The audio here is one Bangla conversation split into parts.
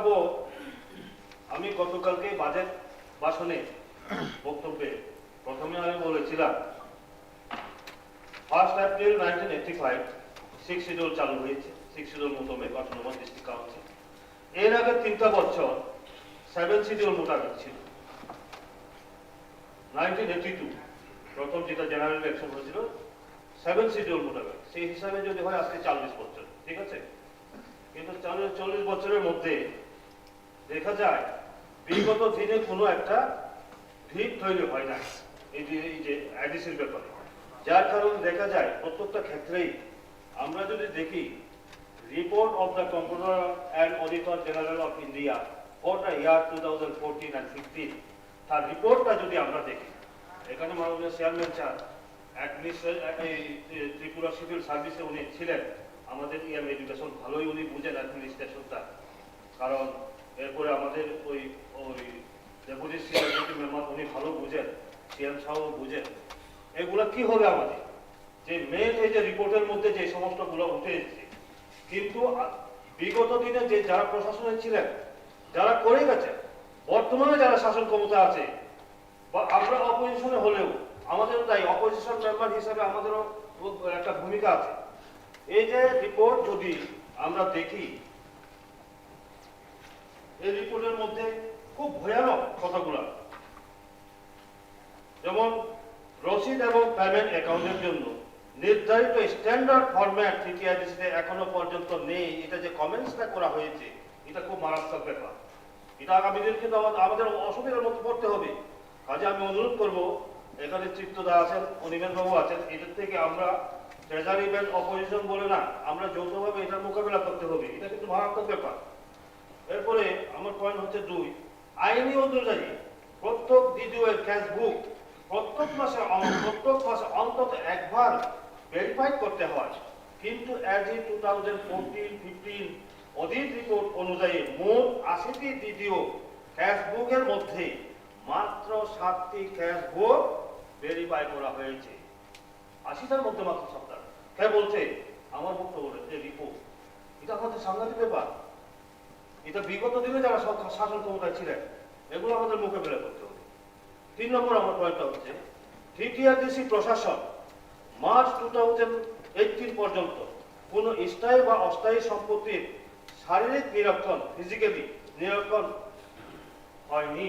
আসবো, আমি গতকালকে বাজেট ভাষণে বক্তব্যে প্রথমে আমি বলেছিলাম 1 এপ্রিল 1985 6 শিডিউল চালু হয়েছে, 6 শিডিউল মোতাবেক অটোনমাস ডিস্ট্রিক্ট কাউন্সিল। এর আগে 3টা বছর 7 শিডিউল মোতাবেক ছিল। 1982 প্রথম যেটা জেনারেল ইলেকশন হয়েছিল 7 শিডিউল মোতাবেক, সেই হিসাবে যদি হয় আজকে 40 বছর, ঠিক আছে। কিন্তু 40 বছরের মধ্যে দেখা যায় বিগত দিনে কোনো একটা ভিত তৈরি হয় না এই যে আইডিসির ব্যাপারে, যার কারণে দেখা যায় প্রত্যেকটা ক্ষেত্রেই আমরা যদি দেখি report of the comptroller and auditor general of India for the year 2014 and 15, তার রিপোর্টটা যদি আমরা দেখি, এখানে মাননীয় চেয়ারম্যান স্যার ত্রিপুরা সিভিল সার্ভিসে উনি ছিলেন, আমাদের ইয়াম এডুকেশন ভালোই উনি বুঝেন অ্যাডমিনিস্ট্রেশনটা, কারণ এরপরে আমাদের ওই ডেপুটি সিএম মেম্বার উনি ভালো বুঝেন, সিএম সাহেব বুঝেন। এগুলা কি হবে আমাদের যে মেন এই যে রিপোর্টের মধ্যে যে সমস্তগুলো উঠে এসেছে, কিন্তু বিগত দিনে যে যারা প্রশাসনে ছিলেন, যারা করে গেছে, বর্তমানে যারা শাসন ক্ষমতা আছে বা আমরা অপোজিশনে হলেও আমাদেরও তাই অপোজিশন মেম্বার হিসেবে আমাদেরও একটা ভূমিকা আছে। এই যে রিপোর্ট যদি আমরা দেখি, এই রিপোর্টের মধ্যে খুব ভয়ানক কথাগুলো, যেমন রসিদ এবং পেমেন্ট অ্যাকাউন্টের জন্য নির্ধারিত স্ট্যান্ডার্ড ফরম্যাট সিটিআইডিসিতে এখনো পর্যন্ত নেই। এটা যে কমেন্টসটা করা হয়েছে, এটা খুব মারাত্মক ব্যাপার। এটা আগামী দিন কিন্তু আমাদের অসুবিধার মধ্যে পড়তে হবে। কাজে আমি অনুরোধ করব, এখানে চিত্তদা আছেন, অনিমেন বাবু আছেন, এটার থেকে আমরা ট্রেজারি ব্যাংক অপোজিশন বলে না, আমরা যৌথভাবে এটার মোকাবেলা করতে হবে। এটা কিন্তু মারাত্মক ব্যাপার। এরপরে আমার পয়েন্ট হচ্ছে 2, আইনি অনুযায়ী প্রত্যেক ডিডিও এর ক্যাশ বুক প্রত্যেক মাসে অন্তত একবার ভেরিফাই করতে হয়, কিন্তু অ্যাজ ইন 2014-15 অডিট রিপোর্ট অনুযায়ী মোট 80টি ডিডিও ক্যাশ বুকের মধ্যে মাত্র 7টি ক্যাশ বুক ভেরিফাই করা হয়েছে। 80টার মধ্যে মাত্র 7টা। কে বলছে? আমার বক্তব্য যে রিপোর্ট, এটা আমাদের সাংঘাতিক ব্যাপার। এটা বিগত দিনে যারা শাসন ক্ষমতায় ছিলেন, এগুলো আমাদের মোকাবেলা করতে হবে। 3 নম্বর আমার পয়েন্টটা হচ্ছে টিটিআরডিসি প্রশাসন মার্চ 2018 পর্যন্ত কোন স্থায়ী বা অস্থায়ী সম্পত্তির শারীরিক নিরীক্ষণ, ফিজিক্যালি নিরীক্ষণ হয়নি।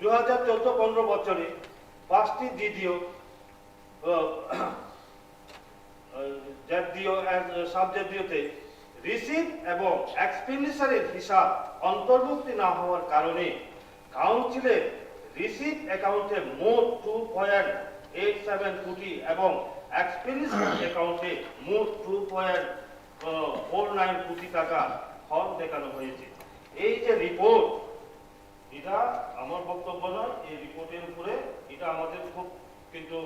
2014-15 বছরে 5টি ডিডিও সাবজেক্টিওতে রিসিভ এবং এক্সপেন্ডিচারের হিসাব অন্তর্ভুক্তি না হওয়ার কারণে কাউন্সিলের রিসিভ অ্যাকাউন্টে মোট 2.87 কোটি এবং এক্সপেন্ডিচার অ্যাকাউন্টে মোট 2.49 কোটি টাকা ফর্ম দেখানো হয়েছে। এই যে রিপোর্ট, এটা আমার বক্তব্য নয়, এই রিপোর্টের উপরে এটা আমাদের খুব কিন্তু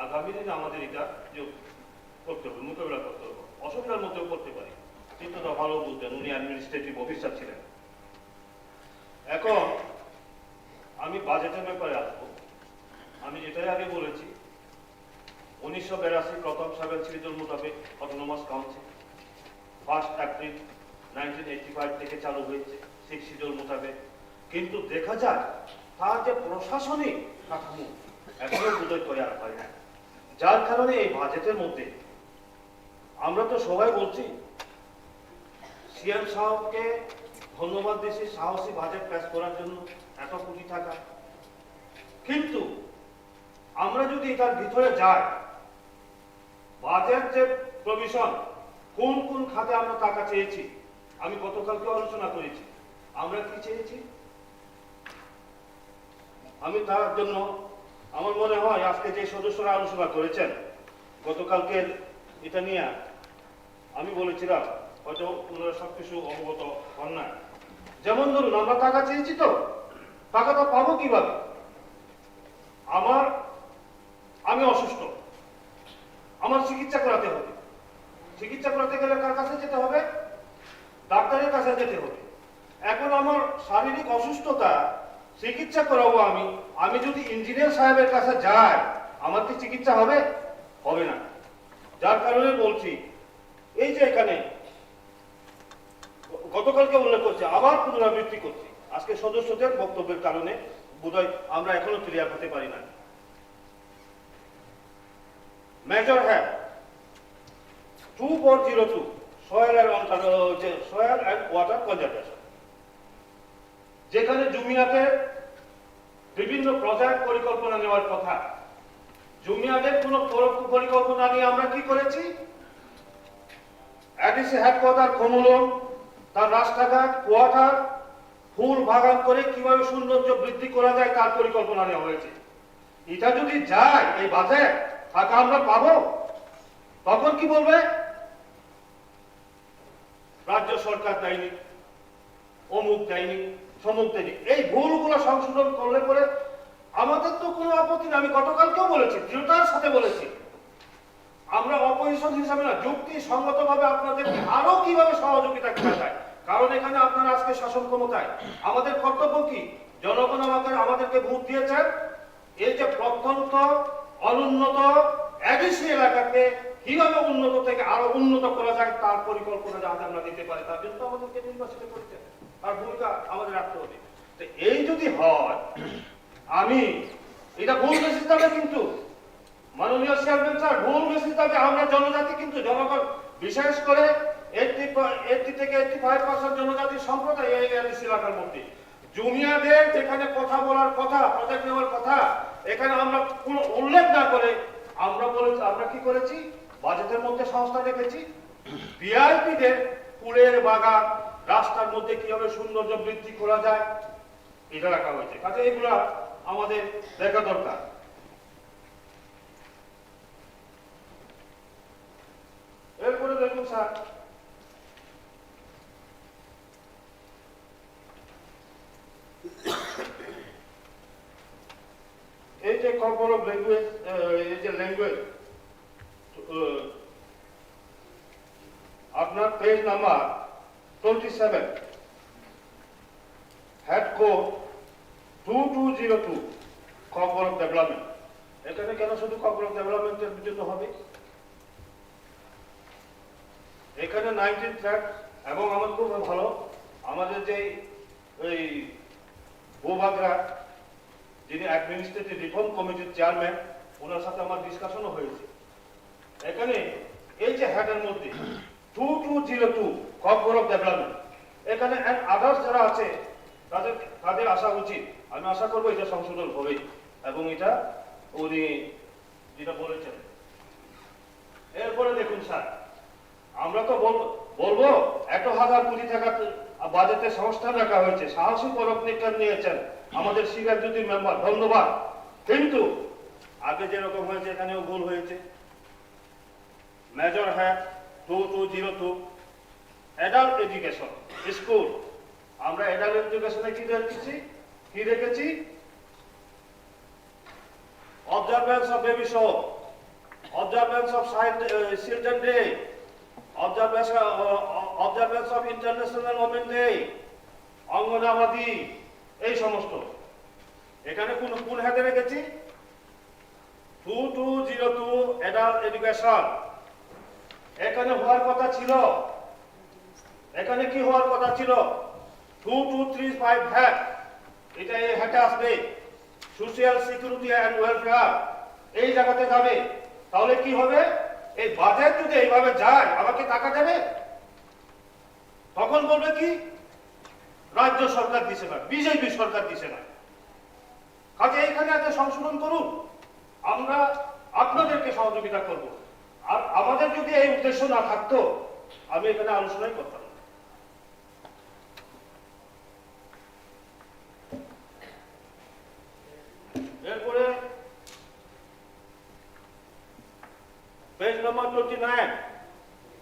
আগামী দিনে আমাদের এটা করতে হবে, মোকাবেলা করতে হবে। অসুবিধার মধ্যেও করতে পারি, কিন্তু ভালো বুঝতেন, উনি অ্যাডমিনিস্ট্রেটিভ অফিসার ছিলেন। এখন আমি বাজেটের ব্যাপারে আসবো। আমি যেটাই আগে বলেছি 1982 প্রথম 7 শিডিউল মোতাবেক অটোনমাস কাউন্সিল 1 এপ্রিল 1985 থেকে চালু হয়েছে 6 শিডিউল মোতাবেক, কিন্তু দেখা যায় তার যে প্রশাসনিক কাঠামো এখনো বোধহয় তৈরি হয় না, যার কারণে এই বাজেটের মধ্যে আমরা তো সবাই বলছি সিএম সাহেবকে ধন্যবাদ দিচ্ছি সাহসী বাজেট পেশ করার জন্য, 1 কোটি টাকা। কিন্তু আমরা যদি এটার ভিতরে যাই, বাজেট যে প্রভিশন কোন কোন খাতে আমরা টাকা চেয়েছি, আমি গতকালকে আলোচনা করেছি, আমরা কি চেয়েছি। আমি তার জন্য আমার মনে হয় আজকে যে সদস্যরা আলোচনা করেছেন গতকালকে এটা নিয়ে, আমি বলেছিলাম হয়তো ওনারা সবকিছু অবগত হন না। যেমন ধরুন আমরা টাকা চেয়েছি, তো টাকাটা পাবো কিভাবে? আমি অসুস্থ, আমার চিকিৎসা করাতে হবে, চিকিৎসা করাতে গেলে কার কাছে যেতে হবে? ডাক্তারের কাছে যেতে হবে। এখন আমার শারীরিক অসুস্থতা চিকিৎসা করাবো আমি যদি ইঞ্জিনিয়ার সাহেবের কাছে যাই, আমার কি চিকিৎসা হবে? হবে না। যার কারণে বলছি এই যে এখানে গতকালকে উল্লেখ করছি, আবার পুনরাবৃত্তি করছি, আজকে সদস্যদের বক্তব্যের কারণে বোধহয় আমরা এখনো ক্লিয়ার হতে পারি না। Major have 2402 soil and water conservation, যেখানে জুমিয়াতে বিভিন্ন প্রজেক্ট পরিকল্পনা নেওয়ার কথা। জুমিয়াদের কোন পরিকল্পনা নিয়ে আমরা কি করেছি? এডিসি হেডকোয়ার্টার খমুলন, তার রাস্তাঘাট, কোয়ার্টার, ফুল বাগান করে কিভাবে সৌন্দর্য বৃদ্ধি করা যায় তার পরিকল্পনা নেওয়া হয়েছে। এটা যদি যায় এই বাজেট, টাকা আমরা পাবো, তখন কি বলবে? রাজ্য সরকার দেয়নি, অমুক দেয়নি, সমুক দেয়নি। এই ভুলগুলো সংশোধন করলে পরে আমাদের তো কোনো আপত্তি নেই। আমি গতকালকেও বলেছি, দৃঢ়তার সাথে বলেছি, আমরা অপোজিশন হিসাবে না, যুক্তি সঙ্গতভাবে আপনাদেরকে আরো কিভাবে সহযোগিতা করা যায়। কারণ এখানে আপনারা আজকে শাসন ক্ষমতায়, আমাদের কর্তব্য কি? জনগণ আমাদেরকে ভোট দিয়েছেন, এই যে প্রত্যন্ত অনুন্নত এডিসি এলাকাকে কিভাবে উন্নত থেকে আরো উন্নত করা যায় তার পরিকল্পনা যাতে আমরা দিতে পারি, তার জন্য আমাদেরকে নির্বাচিত করতে, তার ভূমিকা আমাদের রাখতে হবে। তো এই যদি হয়, আমি এটা ভুল বেশি যাবে, কিন্তু মাননীয় চেয়ারম্যান স্যার, ভুল বেশি যাবে। আমরা জনজাতি, কিন্তু জনগণ বিশেষ করে 80 থেকে 85% জনজাতি সম্প্রদায় এই এডিসি এলাকার মধ্যে। জুমিয়াদের যেখানে কথা বলার কথা, প্রজেক্ট নেওয়ার কথা, এখানে আমরা কোনো উল্লেখ না করে আমরা কি করেছি? বাজেটের মধ্যে সংস্থা রেখেছি, ভিআইপিদের ফুলের বাগান, রাস্তার মধ্যে কিভাবে সৌন্দর্য বৃদ্ধি করা যায় এটা রাখা হয়েছে। কাজে এগুলা আমাদের দেখা দরকার। এরপরে দেখুন স্যার, এই যে কম্পোর অফ ল্যাঙ্গুয়েজ, এই যে ল্যাঙ্গুয়েজ, আপনার পেজ নাম্বার 27, হেড কোড 2202, কম্পোর অফ ডেভেলপমেন্ট। এখানে কেন শুধু কম্পোর অফ ডেভেলপমেন্টের জন্য হবে? এখানে 19 ফ্ল্যাট, এবং আমার খুব ভালো, আমাদের যে ওই ভূভাগরা যিনি অ্যাডমিনিস্ট্রেটিভ রিফর্ম কমিটির চেয়ারম্যান, ওনার সাথে আমার ডিসকাশনও হয়েছে। এখানে এই যে হেডের মধ্যে 2202 কম্পোর অফ ডেভেলপমেন্ট, এখানে আদার্স যারা আছে তাদের আসা উচিত। আমি আশা করবো এটা সংশোধন হবে, এবং এটা উনি যেটা বলেছেন। এরপরে দেখুন স্যার, আমরা তো বলবো 1,000 কোটি টাকা বাজেটে সংস্থান রাখা হয়েছে, সাহসী পদক্ষেপ নিয়েছেন আমাদের সিরাজুদ্দিন মেম্বার, ধন্যবাদ। কিন্তু আগে যেরকম হয়েছে এখানেও ভুল হয়েছে। Major have 2202 adult education school, আমরা অ্যাডাল্ট এডুকেশনে কি রেখেছি? Observance of baby show, observance of children day, observance of international women day, anganwadi, এই সমস্ত। এখানে কোন হাতে রেখেছি? 2202 অ্যাডাল্ট এডুকেশন। এখানে হওয়ার কথা ছিল, এখানে কি হওয়ার কথা ছিল? 2235 হ্যাট, এটা এই হ্যাটে আসবে, সোশিয়াল সিকিউরিটি অ্যান্ড ওয়েলফেয়ার, এই জায়গাতে যাবে। তাহলে কি হবে? এই বাজেট যদি এইভাবে যায়, আমাকে টাকা দেবে, তখন বলবে কি রাজ্য সরকার দিছে না, বিজেপি সরকার দিছে না। কাজে এইখানে একটা সংশোধন করুন, আমরা আপনাদেরকে সহযোগিতা করব। আর আমাদের যদি এই উদ্দেশ্য না থাকতো, আমি এখানে আলোচনাই করতাম। এরপরে page number 29,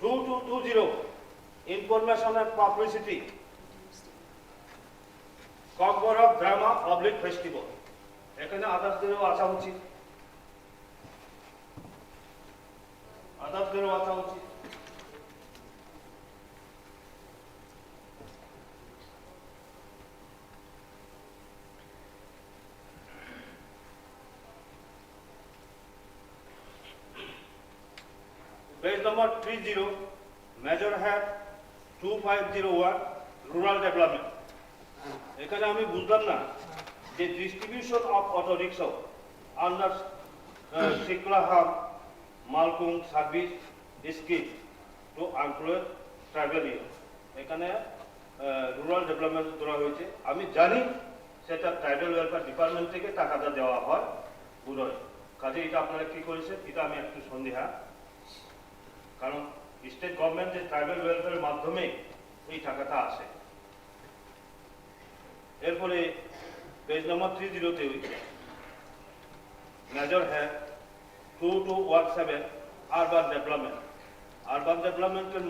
2220 information and publicity, কম্পোর অফ ড্রামা পাবলিক ফেস্টিভ্যাল। এখানে আদার্সদেরও আসা উচিত, আদার্সদেরও আসা উচিত। Page number 30, Measure Hat 2501, rural development, এখানে আমি বুঝলাম না যে distribution of auto rickshaw under সিকলাহাম মালকুম service scheme to unemployed traveller, এখানে রুরাল ডেভেলপমেন্ট করা হয়েছে। আমি জানি সেটা ট্রাইবাল ওয়েলফেয়ার ডিপার্টমেন্ট থেকে টাকাটা দেওয়া হয় পুরোই, কাজে এটা আপনারা কি করেছেন এটা আমি একটু সন্দেহা, কারণ স্টেট গভর্নমেন্টের ট্রাইবাল ওয়েলফেয়ারের মাধ্যমে এই টাকাটা আসে। এরপরে পেজ নম্বর 30-তে মেজর হ্যাঁ 2217 আরবান ডেভেলপমেন্ট। আরবান ডেভেলপমেন্টের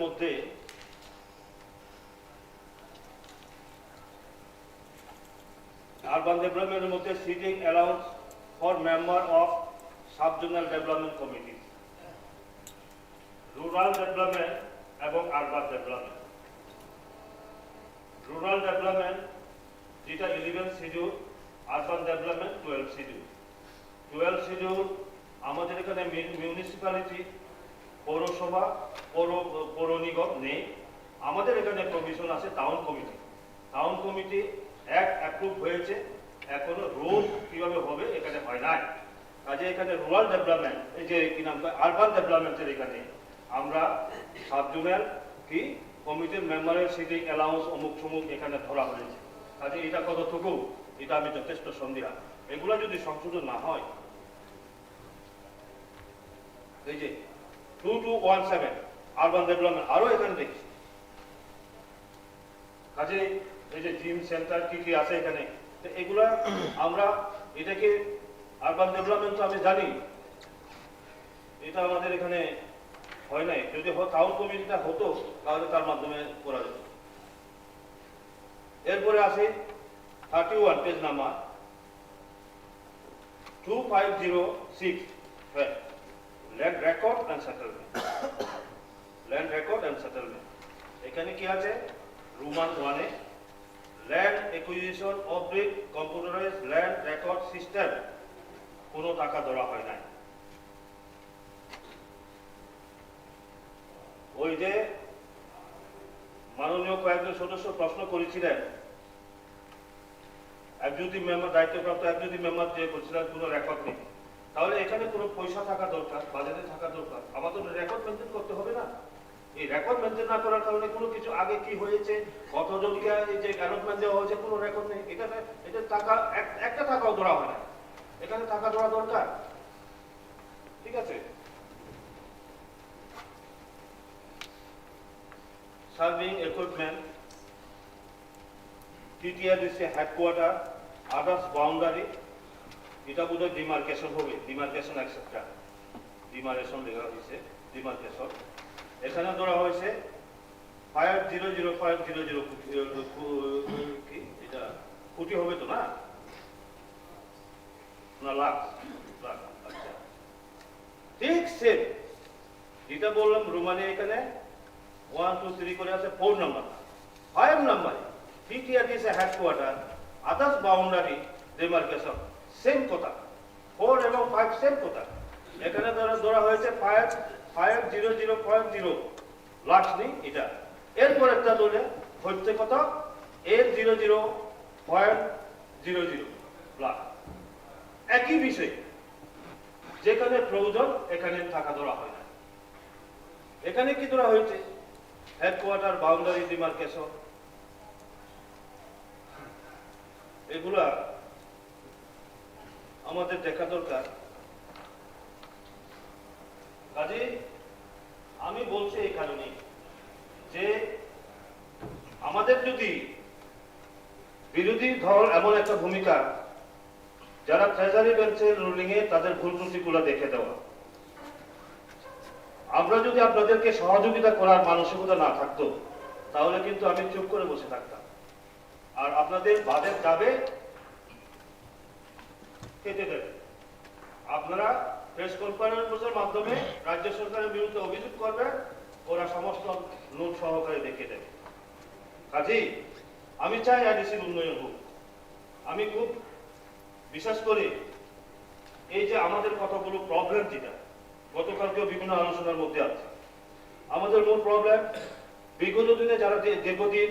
মধ্যে sitting allowance for member of subzonal development committee, rural development এবং আরবান ডেভেলপমেন্ট। রুরাল ডেভেলপমেন্ট যেটা 11 schedule, urban development 12 schedule. 12 schedule আমাদের এখানে মিউনিসিপ্যালিটি, পৌরসভা, পৌর নিগম নেই। আমাদের এখানে প্রভিশন আছে town committee. Town committee act approve হয়েছে, এখনো রোড কিভাবে হবে এখানে হয় নাই। কাজে এখানে রুরাল ডেভেলপমেন্ট, এই যে কি নাম আরবান ডেভেলপমেন্টের এখানে আমরা সাবজোনাল কি কমিটির মেম্বারের সিটিং অ্যালাউন্স অমুক সমুক এখানে ধরা হয়েছে। কাজে এটা কতটুকু এটা আমি যথেষ্ট সন্দেহা। এগুলা যদি সংশোধন না হয়, এই যে 2217 আরবান ডেভেলপমেন্ট আরো এখানে দেখছি। কাজে এই যে জিম সেন্টার কি কি আছে এখানে, এগুলা আমরা এটাকে আরবান ডেভেলপমেন্ট তো আমি জানি এটা আমাদের এখানে হয় নাই। যদি টাউন কমিটিটা হতো তাহলে তার মাধ্যমে করা যেত। এরপরে আছে 31 page number 2506 land record and settlement. Land record and settlement এখানে কি আছে? রোমান 1-এ land acquisition oblique computerise land record system, কোনো টাকা ধরা হয় নাই। ওই যে মাননীয় কয়েকজন সদস্য প্রশ্ন করেছিলেন, এক্সিকিউটিভ মেম্বার, দায়িত্বপ্রাপ্ত এক্সিকিউটিভ মেম্বার যে বলছিলেন কোনো রেকর্ড নেই, তাহলে এখানে কোনো পয়সা থাকা দরকার, বাজেটে থাকা দরকার। আমাদের রেকর্ড মেনটেন করতে হবে না? এই রেকর্ড মেনটেন না করার কারণে কোনো কিছু আগে কি হয়েছে, কতজনকে এই যে অ্যালটমেন্ট দেওয়া হয়েছে, কোনো রেকর্ড নেই। এটা টাকা একটা টাকাও ধরা হয় না, এখানে টাকা ধরা দরকার। ঠিক আছে। Serving equipment, TTRDC headquarter, others boundary, এটা বোধহয় ডিমার্কেশন হবে, ডিমার্কেশন অ্যাকসেপ্টার, ডিমার্কেশন লেখা হয়েছে, ডিমার্কেশন। এখানে ধরা হয়েছে 500 কি এটা কোটি হবে তো না, না লাখ লাখ। আচ্ছা ঠিক সেম যেটা বললাম রোমানে এখানে 1 2 3 করে আছে 4 নাম্বার। 5 নাম্বারে TTRDC headquarter, others boundary, demarcation, same কথা। 4 এবং 5 সেম কথা। এখানে ধরা হয়েছে 500.0 লাখ নেই এটা। এরপর একটা ধরে হচ্ছে কত 800.00 লাখ। একই বিষয়, যেখানে প্রয়োজন এখানে টাকা ধরা হয় না। এখানে কি ধরা হয়েছে? হেডকোয়ার্টার, বাউন্ডারি, ডিমার্কেশন, এগুলা আমাদের দেখা দরকার। কাজে আমি বলছি এই কারণে যে আমাদের যদি বিরোধী দল এমন একটা ভূমিকা, যারা ট্রেজারি বেঞ্চের রুলিং এ তাদের ভুল ত্রুটিগুলো দেখে দেওয়া, আমরা যদি আপনাদেরকে সহযোগিতা করার মানসিকতা না থাকতো তাহলে কিন্তু আমি চুপ করে বসে থাকতাম, আর আপনাদের বাদের যাবে কেটে দেবে। আপনারা প্রেস কনফারেন্সের মাধ্যমে রাজ্য সরকারের বিরুদ্ধে অভিযোগ করবেন, ওরা সমস্ত নোট সহকারে দেখে দেবে। কাজেই আমি চাই আইডিসির উন্নয়ন হোক। আমি খুব বিশ্বাস করি এই যে আমাদের কতগুলো প্রবলেম, যেটা গতকালকেও বিভিন্ন আলোচনার মধ্যে আছে, আমাদের মূল প্রবলেম বিগত দিনে যারা দীর্ঘদিন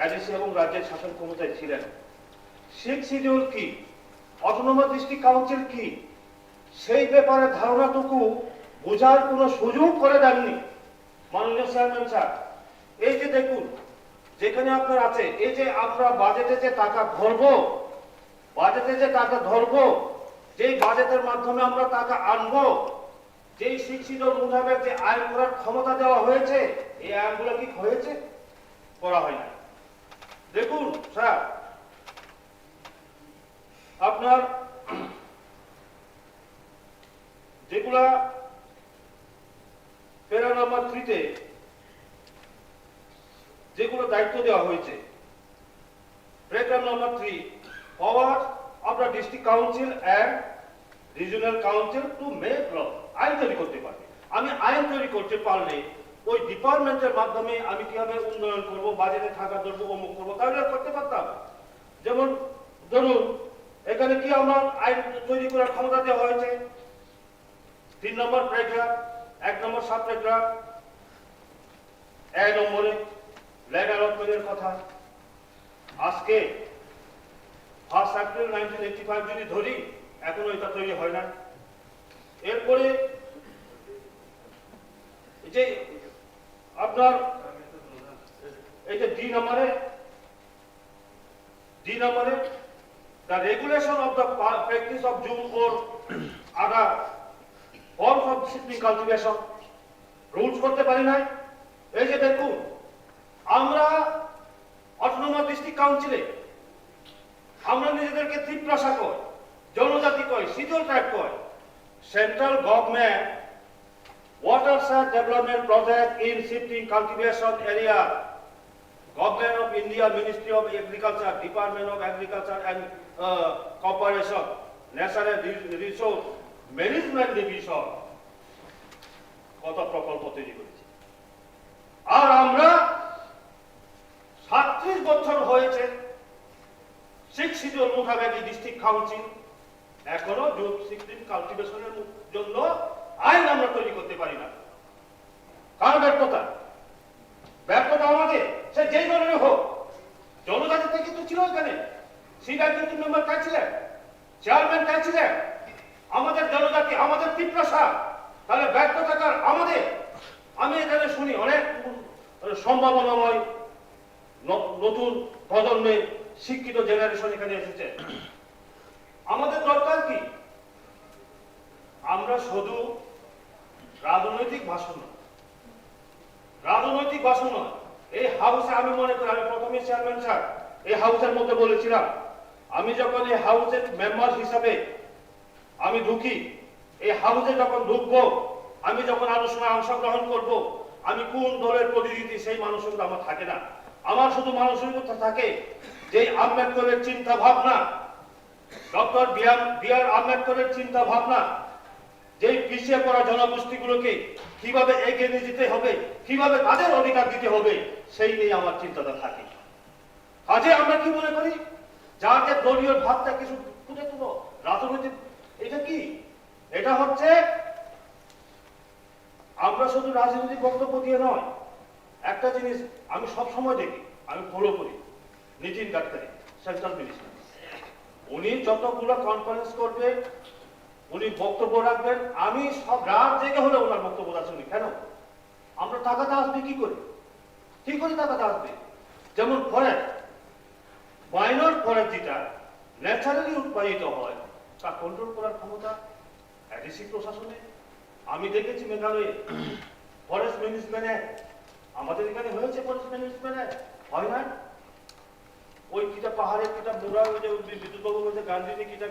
এডিসি এবং রাজ্যের শাসন ক্ষমতায় ছিলেন। সিক্স শিডিউল কি, অটোনমাস ডিস্ট্রিক্ট কাউন্সিল কি, সেই ব্যাপারে ধারণাটুকু বোঝার কোনো সুযোগ করে দেননি মাননীয় চেয়ারম্যান স্যার। এই যে দেখুন, যেখানে আপনার আছে, এই যে আমরা বাজেটে যে টাকা ধরবো, যেই বাজেটের মাধ্যমে আমরা টাকা আনবো, যেই সিক্স শিডিউল মোতাবেক যে আইন করার ক্ষমতা দেওয়া হয়েছে, এই আইনগুলো কি হয়েছে? করা হয় না। দেখুন স্যার, আপনার যেগুলা প্যারা নাম্বার 3-তে যেগুলো দায়িত্ব দেওয়া হয়েছে, paragraph number 3, power of the district council and regional council to make law, আইন তৈরি করতে পারবে। আমি আইন তৈরি করতে পারলে ওই ডিপার্টমেন্টের মাধ্যমে আমি কিভাবে উন্নয়ন করব, বাজেটে টাকা ধরবো, অমুক করবো, তাহলে করতে পারতাম। যেমন ধরুন, এখানে কি আমার আইন তৈরি করার ক্ষমতা দেওয়া হয়েছে? 3 নম্বর প্যারাগ্রাফ, 1 নম্বর সাব প্যারাগ্রাফ, 1 নম্বরে ল্যান্ড অ্যালটমেন্টের কথা। আজকে 1 এপ্রিল 1985 যদি ধরি, এখনো এটা তৈরি হয় না। এরপরে যে আপনার এই যে ডি নম্বরে the regulation of the practice of June or other forms of shifting cultivation rules করতে পারি নাই। এই যে দেখুন, আমরা অটোনমাস ডিস্ট্রিক্ট কাউন্সিলে আমরা নিজেদেরকে ত্রিপ্রাসা কয়, জনজাতি কয়, শিডিউল ট্রাইব কয়। Central government watershed development project in shifting cultivation area, Government of India, Ministry of Agriculture, Department of Agriculture and Cooperation, Natural Resource Management Division কত প্রকল্প তৈরি করেছে। আর আমরা 37 বছর হয়েছে সিক্স শিডিউল মোতাবেক ডিস্ট্রিক্ট কাউন্সিল এখনো শিফটিং কাল্টিভেশনের জন্য আইন আমরা তৈরি করতে পারি না। কার ব্যর্থতা? আমাদের, সে যেই ধরনের হোক। জনজাতি থেকে তো ছিল এখানে, সিনিয়র মেম্বার কাজ ছিলেন, চেয়ারম্যান কাজ ছিলেন, আমাদের জনজাতি, আমাদের ত্রিপ্রাসা, তাহলে ব্যর্থতা আমাদের। আমি এখানে শুনি অনেক সম্ভাবনাময় নতুন প্রজন্মের শিক্ষিত জেনারেশন এখানে এসেছে। আমাদের দরকার কি? আমরা শুধু রাজনৈতিক ভাষণ নয়, এই হাউসে আমি মনে করি, আমি প্রথমে চেয়ারম্যান স্যার এই হাউসের মধ্যে বলেছিলাম, আমি যখন এই হাউসের মেম্বার হিসাবে আমি ঢুকি, এই হাউসে যখন ঢুকবো, আমি যখন আলোচনায় অংশগ্রহণ করব, আমি কোন দলের প্রতিনিধি সেই মানসিকতা আমার থাকে না। আমার শুধু মানসিকতা থাকে যে আম্বেদকরের চিন্তা ভাবনা, ডক্টর বি.আর. আম্বেদকরের চিন্তা ভাবনা, যে পিছিয়ে পড়া জনগোষ্ঠীগুলোকে কিভাবে এগিয়ে নিয়ে যেতে হবে, কিভাবে তাদের অধিকার দিতে হবে, সেই নিয়ে আমার চিন্তাটা থাকে। কাজে আমরা কি মনে করি, যাদের দলীয় ভাবটা কিছু খুঁজে তুলো, রাজনৈতিক, এটা কি? এটা হচ্ছে আমরা শুধু রাজনৈতিক বক্তব্য দিয়ে নয়, একটা জিনিস আমি সব সময় দেখি, আমি ফলো করি, নীতিন গাডকারি সেন্ট্রাল মিনিস্টার, উনি যতগুলো কনফারেন্স করবে, উনি বক্তব্য রাখবেন, আমি সব রাত জেগে হলে ওনার বক্তব্যটা শুনি। কেন? আমরা টাকাটা আসবে কি করে? টাকাটা আসবে? যেমন ফরেস্ট, মাইনর ফরেস্ট যেটা ন্যাচারালি উৎপাদিত হয়, তা কন্ট্রোল করার ক্ষমতা এডিসি প্রশাসনে। আমি দেখেছি মেঘালয়ে ফরেস্ট ম্যানেজমেন্ট অ্যাক্ট, আমাদের এখানে হয়েছে ফরেস্ট ম্যানেজমেন্ট অ্যাক্ট, হয় না? ওই কিটা পাহাড়ের কিটা মোড়া, ওই যে বিদ্যুৎ বাবু বলছে গান্ধীজি কিটা,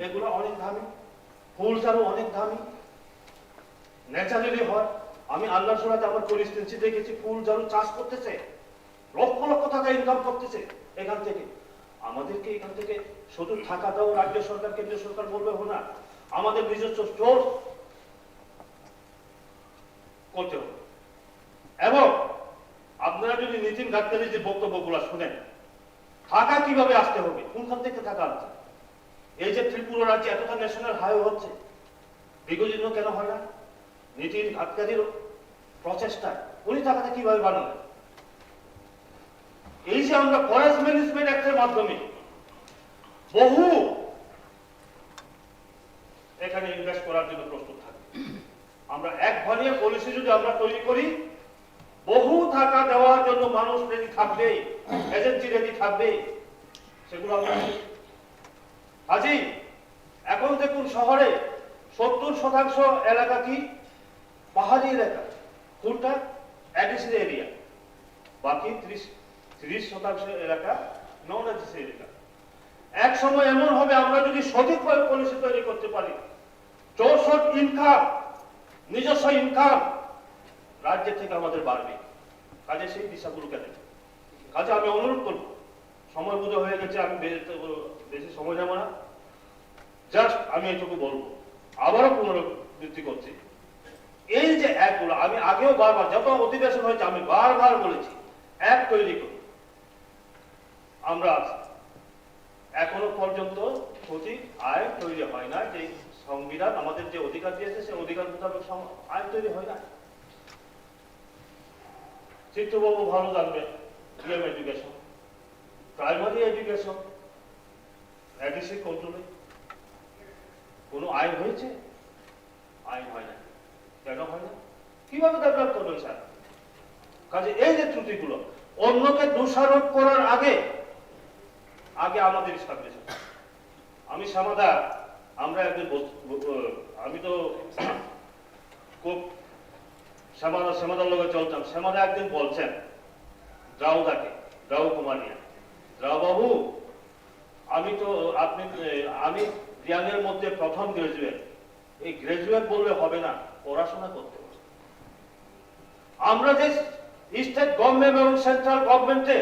এগুলো অনেক দামি, ফুল চারও অনেক দামি, ন্যাচারালি হয়। আমি আল্লাহ সোনাতে আমার পরিস্থিতি দেখেছি, ফুল ঝাড়ু চাষ করতেছে, লক্ষ লক্ষ টাকা ইনকাম করতেছে এখান থেকে। আমাদেরকে এখান থেকে শুধু টাকা দাও, রাজ্য সরকার কেন্দ্রীয় সরকার বলবে না, আমাদের নিজস্ব সোর্স করতে হবে। এবং আপনারা যদি নীতিন গাডকারির যে বক্তব্যগুলো শুনেন, টাকা কিভাবে আসতে হবে, কোনখান থেকে টাকা আসছে? এই যে ত্রিপুরা রাজ্যে এতটা ন্যাশনাল হাইওয়ে হচ্ছে, বিগজিত কেন হয় না? নীতিন গাডকারির প্রচেষ্টা, উনি টাকাটা কিভাবে বানালেন? এই যে আমরা ফরেস্ট ম্যানেজমেন্ট অ্যাক্টের মাধ্যমে বহু এখানে ইনভেস্ট করার জন্য প্রস্তুত থাকি। আমরা এক ভালিয়া পলিসি যদি আমরা তৈরি করি, বহু টাকা দেওয়ার জন্য মানুষ রেডি থাকবে, এজেন্সি রেডি থাকবে, সেগুলো আমরা আজই এখন দেখুন শহরে 70% এলাকা কি পাহাড়ি এলাকা, কোনটা অ্যাডিসি এরিয়া, বাকি 30% এলাকা নন অ্যাডিসি এলাকা। এক সময় এমন হবে আমরা যদি সঠিকভাবে পলিসি তৈরি করতে পারি, 64 ইনকাম, নিজস্ব ইনকাম রাজ্য থেকে আমাদের বাড়বে। কাজে সেই দিশাগুলোকে দেবে। কাজে আমি অনুরোধ করব, সময় বোধ হয়ে গেছে, আমি বেশি সময় নেব না, জাস্ট আমি এইটুকু বলবো, আবারও পুনরাবৃত্তি করছি, এই যে অ্যাক্টগুলো আমি আগেও বারবার যত অধিবেশন হয়েছে আমি বারবার বলেছি, অ্যাক্ট তৈরি করি। আমরা এখনো পর্যন্ত সঠিক আইন তৈরি হয় না, যে সংবিধান আমাদের যে অধিকার দিয়েছে সেই অধিকার মোতাবেক আইন তৈরি হয় না। চিত্রবাবু ভালো জানবে, DM education, primary education, ADC কন্ট্রোলে কোনো আইন হয়েছে? আইন হয় না। কেন হয় না? কিভাবে ডেভেলপ করবেন স্যার? কাজে এই যে ত্রুটিগুলো অন্যকে দোষারোপ করার আগে আমাদের স্টাবলিশ। আমি শ্যামাদা, আমরা একদিন আমি তো খুব শ্যামাদার লোকে চলতাম। শ্যামাদা একদিন বলছেন রাউ কুমারিয়া, রাও বাবু, আমি রিয়াংয়ের মধ্যে প্রথম গ্রাজুয়েট, এই গ্রাজুয়েট বললে হবে না, পড়াশোনা করতে হবে। আমরা যে স্টেট গভর্নমেন্ট এবং সেন্ট্রাল গভর্নমেন্টে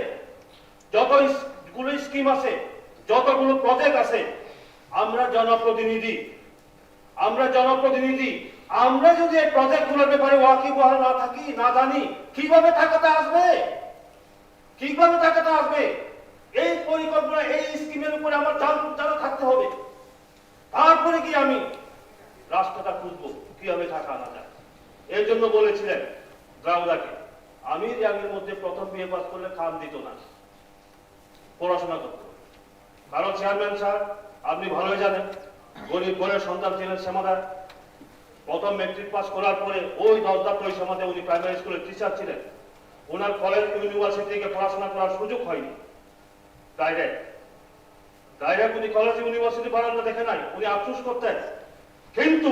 যতগুলো স্কিম আছে, যতগুলো প্রজেক্ট আছে, আমরা জনপ্রতিনিধি, আমরা যদি এই প্রজেক্টগুলোর ব্যাপারে ওয়াকিবহাল না থাকি, না জানি, কিভাবে টাকাটা আসবে? এই পরিকল্পনা, এই স্কিমের উপরে আমার জানা থাকতে হবে। তারপরে কি আমি রাস্তাটা খুঁজবো কিভাবে টাকা আনা যায়। এই জন্য বলেছিলেন দ্রাউদাকে, আমি রিয়াংয়ের মধ্যে প্রথম বিএ পাস করলে খাম দিত না, পড়াশোনা করতে। কারণ চেয়ারম্যান স্যার, আপনি ভালোই জানেন, গরিব ঘরের সন্তান ছিলেন শ্যামাদা। প্রথম মেট্রিক পাস করার পরে ওই 10 ওই সমাজে উনি প্রাইমারি স্কুলের টিচার ছিলেন। ওনার কলেজ ইউনিভার্সিটি থেকে পড়াশোনা করার সুযোগ হয়নি। ডাইরেক্ট উনি কলেজ ইউনিভার্সিটি বারান্দা দেখে নাই, উনি আফসোস করতেন। কিন্তু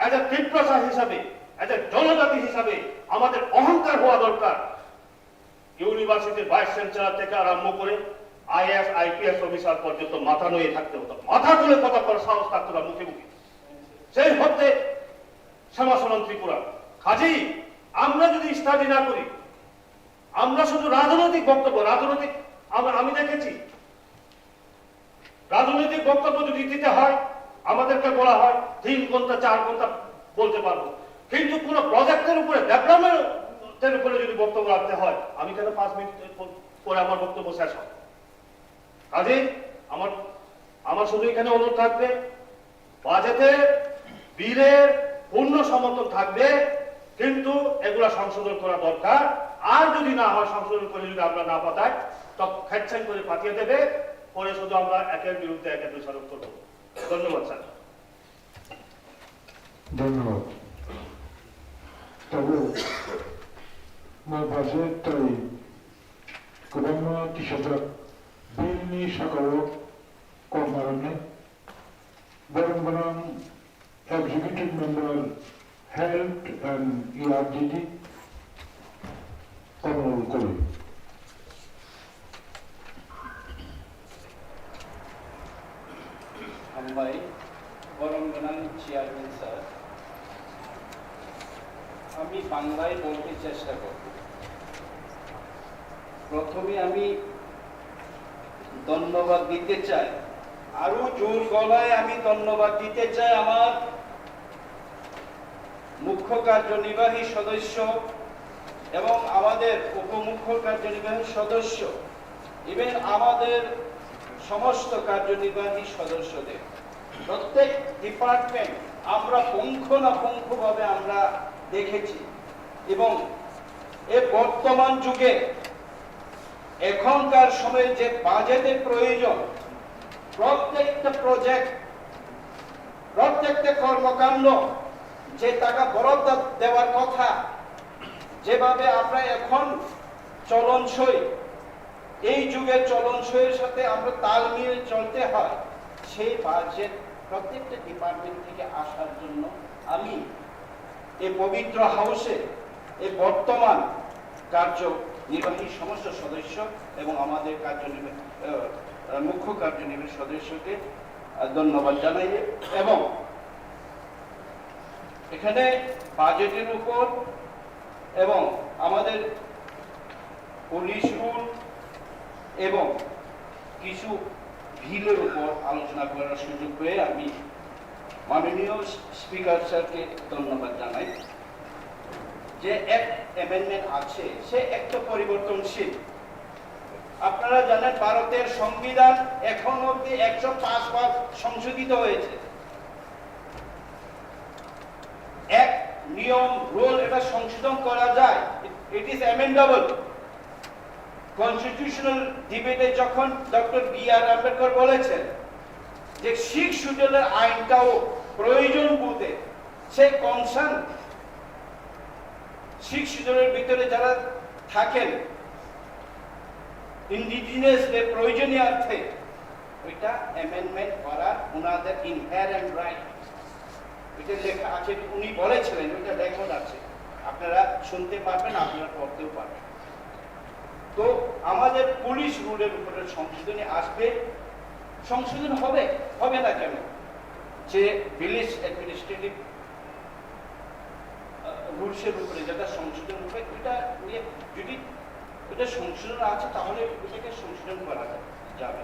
এজ এ তীব্রতা হিসাবে, এজ এ জনজাতি হিসাবে আমাদের অহংকার হওয়া দরকার। ইউনিভার্সিটির ভাইস চ্যান্সেলর থেকে আরম্ভ করে আইএএস আইপিএস অফিসার পর্যন্ত মাথা নয়ে থাকতে হতো, মাথা তুলে কথা করার সাহস থাকতো না মুখে। সেই হচ্ছে শ্যামাসনন ত্রিপুরা। কাজেই আমরা যদি স্টাডি না করি, আমরা শুধু রাজনৈতিক বক্তব্য, আমি দেখেছি রাজনৈতিক বক্তব্য যদি দিতে হয় আমাদেরকে বলা হয় 3 ঘন্টা 4 ঘন্টা বলতে পারবো, কিন্তু কোন প্রজেক্টের উপরে, ডেভেলপমেন্টের উপরে যদি বক্তব্য রাখতে হয়, আমি কেন 5 মিনিট পরে আমার বক্তব্য শেষ হয়? কাজে আমার শুধু এখানে অনুরোধ থাকবে, বাজেটে বিলের পূর্ণ সমর্থন থাকবে, কিন্তু এগুলা সংশোধন করা দরকার। আর যদি না হয়, সংশোধন করে যদি আমরা না পাঠাই, তখন খেচ্ছাই করে পাঠিয়ে দেবে, পরে শুধু আমরা একের বিরুদ্ধে একের দোষারোপ করব। ধন্যবাদ স্যার। ধন্যবাদ। তবে bazen tawi ko bamma tishata bilni sakaro kormarane barang executive member health and ERDD Honorable Koli. Ambai, বরংগনান চেয়ারম্যান স্যার, আমি বাংলায় বলতে চেষ্টা করব। প্রথমে আমি ধন্যবাদ দিতে চাই, আরো জোর গলায় আমি ধন্যবাদ দিতে চাই আমার মুখ্য কার্যনির্বাহী সদস্য এবং আমাদের উপমুখ্য কার্যনির্বাহী সদস্য, ইভেন আমাদের সমস্ত কার্যনির্বাহী সদস্যদের। প্রত্যেক ডিপার্টমেন্ট আমরা পুঙ্খানুপুঙ্খভাবে আমরা দেখেছি এবং এ বর্তমান যুগে এখনকার সময়ে যে বাজেটের প্রয়োজন, প্রত্যেকটা প্রজেক্ট, প্রত্যেকটা কর্মকাণ্ড যে টাকা বরাদ্দ দেওয়ার কথা, যেভাবে আমরা এখন চলনসই, এই যুগের চলনসইয়ের সাথে আমরা তাল মিলিয়ে চলতে হয়, সেই বাজেট প্রত্যেকটা ডিপার্টমেন্ট থেকে আসার জন্য আমি এই পবিত্র হাউসে এই বর্তমান কার্যনির্বাহী সমস্ত সদস্য এবং আমাদের মুখ্য কার্যনির্বাহী সদস্যকে ধন্যবাদ জানাই। এবং এখানে বাজেটের উপর এবং আমাদের পুলিশ রুল এবং কিছু বিলের উপর আলোচনা করার সুযোগ পেয়ে আমি মাননীয় স্পিকার স্যারকে ধন্যবাদ জানাই। যে এক অ্যামেন্ডমেন্ট আছে সে একটা পরিবর্তনশীল। আপনারা জানেন ভারতের সংবিধান এখন অব্দি 105 বার সংশোধিত হয়েছে। এক নিয়ম রুল এটা সংশোধন করা যায়, ইট ইজ অ্যামেন্ডেবল। কনস্টিটিউশনাল ডিবেটে যখন ডক্টর বি.আর. আম্বেদকর বলেছেন যে শিখ শিডিউলের আইনটাও প্রয়োজন বোধে, সেই কনসার্ন শিখ শিডিউলের ভিতরে যারা থাকেন ইন্ডিজিনিয়াসদের প্রয়োজনীয়ার্থে ওইটা অ্যামেন্ডমেন্ট করা ওনাদের ইনহেরেন্ট রাইট। ওইটা লেখা আছে, উনি বলেছিলেন, ওইটা রেকর্ড আছে, আপনারা শুনতে পারবেন, আপনারা পড়তেও পারবেন। তো আমাদের পুলিশ রুলের উপরে সংশোধনী আসবে, সংশোধন হবে, হবে না কেন? যে ভিলেজ অ্যাডমিনিস্ট্রেটিভ রুলসের উপরে যেটা সংশোধন হবে, ওইটা নিয়ে যদি ওইটা সংশোধন আছে তাহলে ওইটাকে সংশোধন করা যাবে।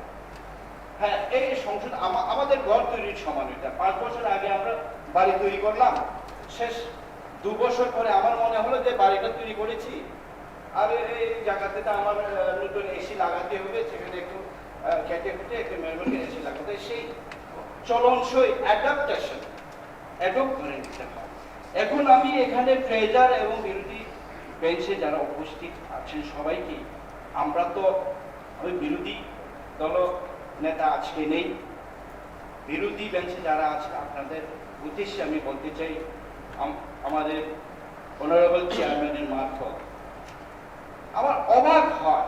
হ্যাঁ, এই সংশোধন আমাদের ঘর তৈরির সমান। এটা 5 বছর আগে আমরা বাড়ি তৈরি করলাম, শেষ 2 বছর পরে আমার মনে হলো যে বাড়িটা তৈরি করেছি, আর এই জায়গাতে আমার নতুন এসি লাগাতে হবে, সেখানে একটু কেটে কুটে একটু মেরমুটে এসি লাগাতে, সেই চলনসই অ্যাডাপ্টেশন অ্যাডপ্ট করে নিতে হয়। এখন আমি এখানে ট্রেজার এবং বিরোধী বেঞ্চে যারা উপস্থিত আছেন সবাইকে, আমরা তো ওই বিরোধী দল নেতা আজকে নেই, বিরোধী বেঞ্চে যারা আছে আপনাদের উদ্দেশ্যে আমি বলতে চাই, আমাদের অনারেবল চেয়ারম্যানের মারফত আমার অবাক হয়,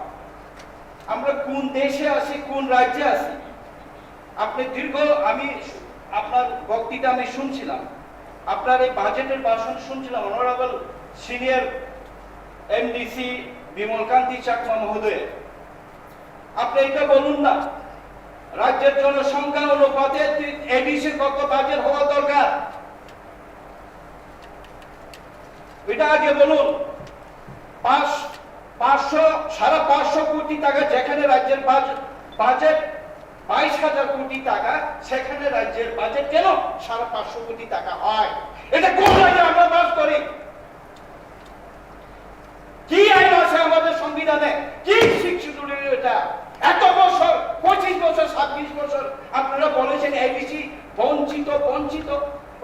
আমরা কোন দেশে আছি, কোন রাজ্যে আছি। আপনি আমি আপনার বক্তৃতা আমি শুনছিলাম, আপনার এই বাজেটের ভাষণ শুনছিলাম, অনারেবল সিনিয়র এমডিসি বিমল কান্তি চাকমা মহোদয়, আপনি এটা বলুন না রাজ্যের জনসংখ্যা অনুপাতে এডিসির কত বাজেট হওয়া দরকার, এটা আগে বলুন। 500 কোটি টাকা যেখানে রাজ্যের বাজেট 22,000 কোটি টাকা, সেখানে রাজ্যের বাজেট কেন 550 কোটি টাকা হয়? এটা কোন রাজ্যে আমরা বাস করি? কি আইন আছে আমাদের সংবিধানে? কি শিক্ষিতুলের এটা? এত বছর, 25 বছর, 26 বছর আপনারা বলেছেন এবিসি বঞ্চিত বঞ্চিত,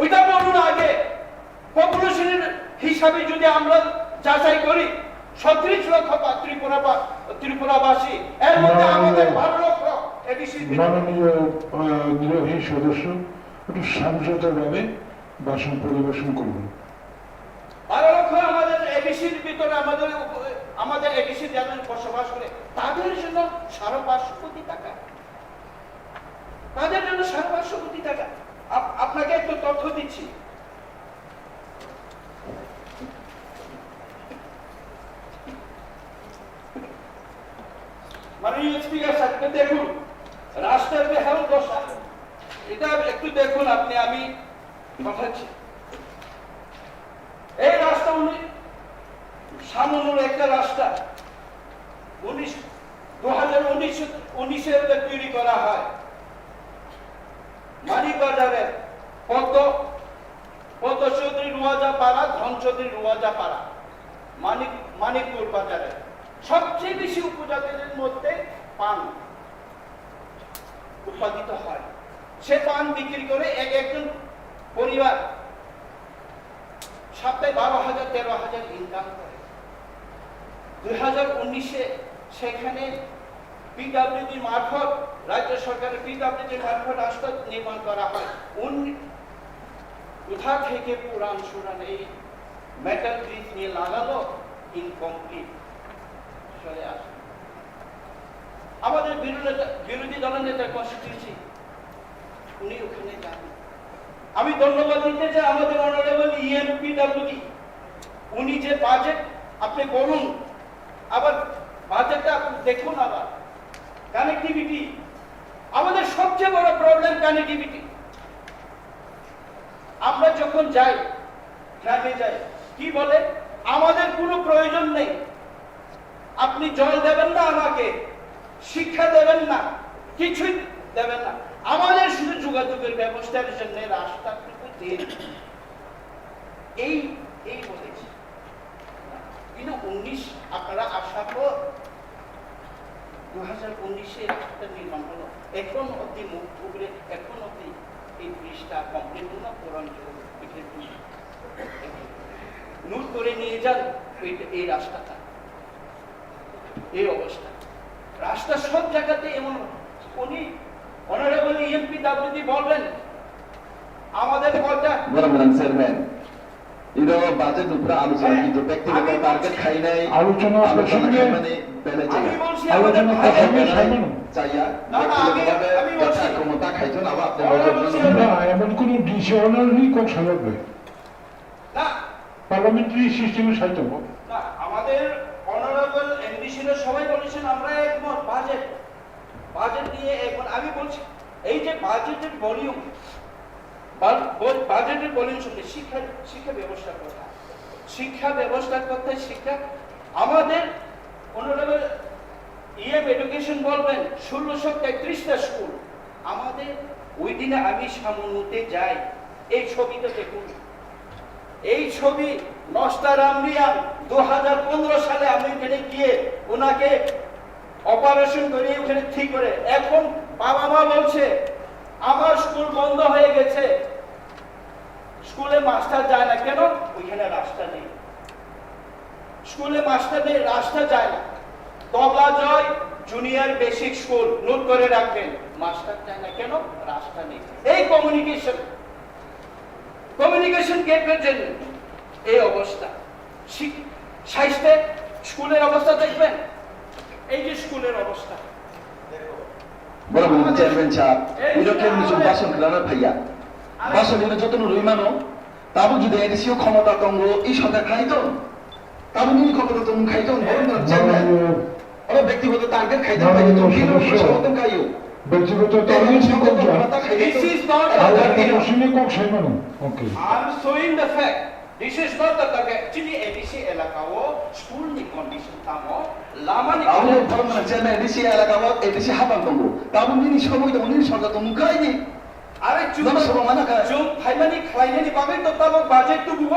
ওইটা বলুন আগে। পপুলেশনের হিসাবে যদি আমরা যাচাই করি 36 লক্ষ ত্রিপুরাবাসী, এর মধ্যে আমাদের 12 লক্ষ এবিসি। মাননীয় নির্বাহী সদস্য একটু শান্তভাবে ভাষণ পরিবেশন করবেন। 12 লক্ষ আমাদের এবিসির ভিতরে, আমাদের এবিসি যাদের বসবাস করে তাদের জন্য 550 কোটি টাকা, তাদের জন্য 550 কোটি টাকা। আপনাকে একটু তথ্য দিচ্ছি, মাননীয় স্পিকার সাহেব দেখুন রাষ্ট্রের বেহাল দশা, এটা একটু দেখুন আপনি, আমি পাঠাচ্ছি। এই রাস্তা সামান্য একটা রাস্তা 2019 তৈরি করা হয়। মানিকবাজারে পদ্ম চৌধুরী রুয়াজা পাড়া, ধন চৌধুরী রুয়াজা পাড়া, মানিকপুর বাজারে সবচেয়ে বেশি উপজাতিদের মধ্যে পান উৎপাদিত হয়। সে পান বিক্রি করে একজন পরিবার সপ্তাহে 12,000-13,000 ইনকাম করে। 2019 সেখানে পিডব্লিউডি মারফত রাজ্য সরকারের পিডব্লিউডি মারফত রাস্তা নির্মাণ করা হয়। কোথা থেকে পুরান সুরান এই মেটাল ব্রিজ নিয়ে লাগালো, ইনকমপ্লিট চলে আসে। আমাদের বিরোধী দলের নেতা কনস্টিটিউন্সি উনি ওখানে যান। আমি ধন্যবাদ দিতে চাই আমাদের অনারেবল ইএমপিডব্লিউডি, উনি যে বাজেট আপনি বলুন, আবার বাজেটটা আপনি দেখুন, আবার কানেক্টিভিটি আমাদের সবচেয়ে বড় প্রবলেম কানেক্টিভিটি। আমরা যখন যাই গ্রামে যাই কি বলে, আমাদের কোনো প্রয়োজন নেই, আপনি জল দেবেন না, আমাকে শিক্ষা দেবেন না, কিছুই দেবেন না, আমাদের শুধু যোগাযোগের ব্যবস্থার জন্য রাস্তাটুকু দিন, এই এই বলেছি। কিন্তু 19 আপনারা আসার পর 2019-এ রাস্তা নির্মাণ হলো, এখন অব্দি মুখ উপরে এখন অব্দি এই ব্রিজটা কমপ্লিট হলো না। পুরান নোট করে নিয়ে যান এই রাস্তাটা, এই অবস্থা। রাস্তা সব জায়গাতে এমন। উনি অনারেবল ইএমপিডব্লিউডি বলবেন আমাদের কথা ম্যাডাম চেয়ারম্যান ಇದು বাজেট উপরে আলোচনা কিন্তু ব্যক্তিগত টার্গেট খাই নাই, আলোচনা প্রসঙ্গে মানে বেলে চাই আমি বলছি আলোচনা প্রসঙ্গে সামনে চাইয়া আমি বলছি ক্ষমতা খাইছো না আপনি না এমন কোনো ডিসঅর্ডারলি কোন সাজাবে না পার্লামেন্টারি সিস্টেমে সাজাবো না, আমাদের অনারেবল এমডিসিরা সবাই বলেছেন আমরা একমত। বাজেট নিয়ে এখন আমি বলছি এই যে বাজেটের ভলিউম, বাজেটের ভলিউম শুনতে শিক্ষা ব্যবস্থা কথা, শিক্ষা ব্যবস্থা করতে শিক্ষা আমাদের অনারেবল এডুকেশন বলবেন 1633টা স্কুল আমাদের। ওই দিনে আমি সামনুতে যাই, এই ছবিটা দেখুন, এই ছবি নস্তারাম মিয়াঁ 2015 সালে আমি এখানে গিয়ে ওনাকে অপারেশন করে ওখানে ঠিক করে, এখন বাবা মা বলছে আমার স্কুল বন্ধ হয়ে গেছে, স্কুলে মাস্টার যায় না, কেন? ওইখানে রাস্তা নেই, স্কুলে মাস্টার নেই, রাস্তা যায় না। তবলা জয় জুনিয়র বেসিক স্কুল নোট করে রাখবেন, মাস্টার যায় না, কেন? রাস্তা নেই। এই কমিউনিকেশন গেটের জন্য এই অবস্থা। স্বাস্থ্যে স্কুলের অবস্থা দেখবেন, এই যে স্কুলের অবস্থা বরাবর চেয়ারম্যান সাহেব 이렇게 무슨 বাসন 그러나 ভাইয়া বাসনের যত রইমানো তাবো যদি এডিসিও ক্ষমতা তঙ্গ এই সরকার খাইতো তাবো নি ক্ষমতা তঙ্গ খাইতো বরং চেয়ারম্যান ওরা ব্যক্তিগত টার্গেট খাইতো ভাইয়া তো কি সমর্থন খাইও ব্যক্তিগত টার্গেট কোন This is not আলোচনা the প্রসঙ্গে কোন সাজানো ওকে I'm showing the fact. This is not the target. Actually, ABC এলাকাও স্কুল নি কন্ডিশন থামো লামানি তাহলে বরং চেয়ারম্যান এডিসি এলাকাও এডিসি হাবান তঙ্গ তাবো নি সময় তো নি সরকার তো মুখাইনি আরে Zama sama mana ka? 좀 할머니 클라이네니 밤에 떴다고 바젯도 보고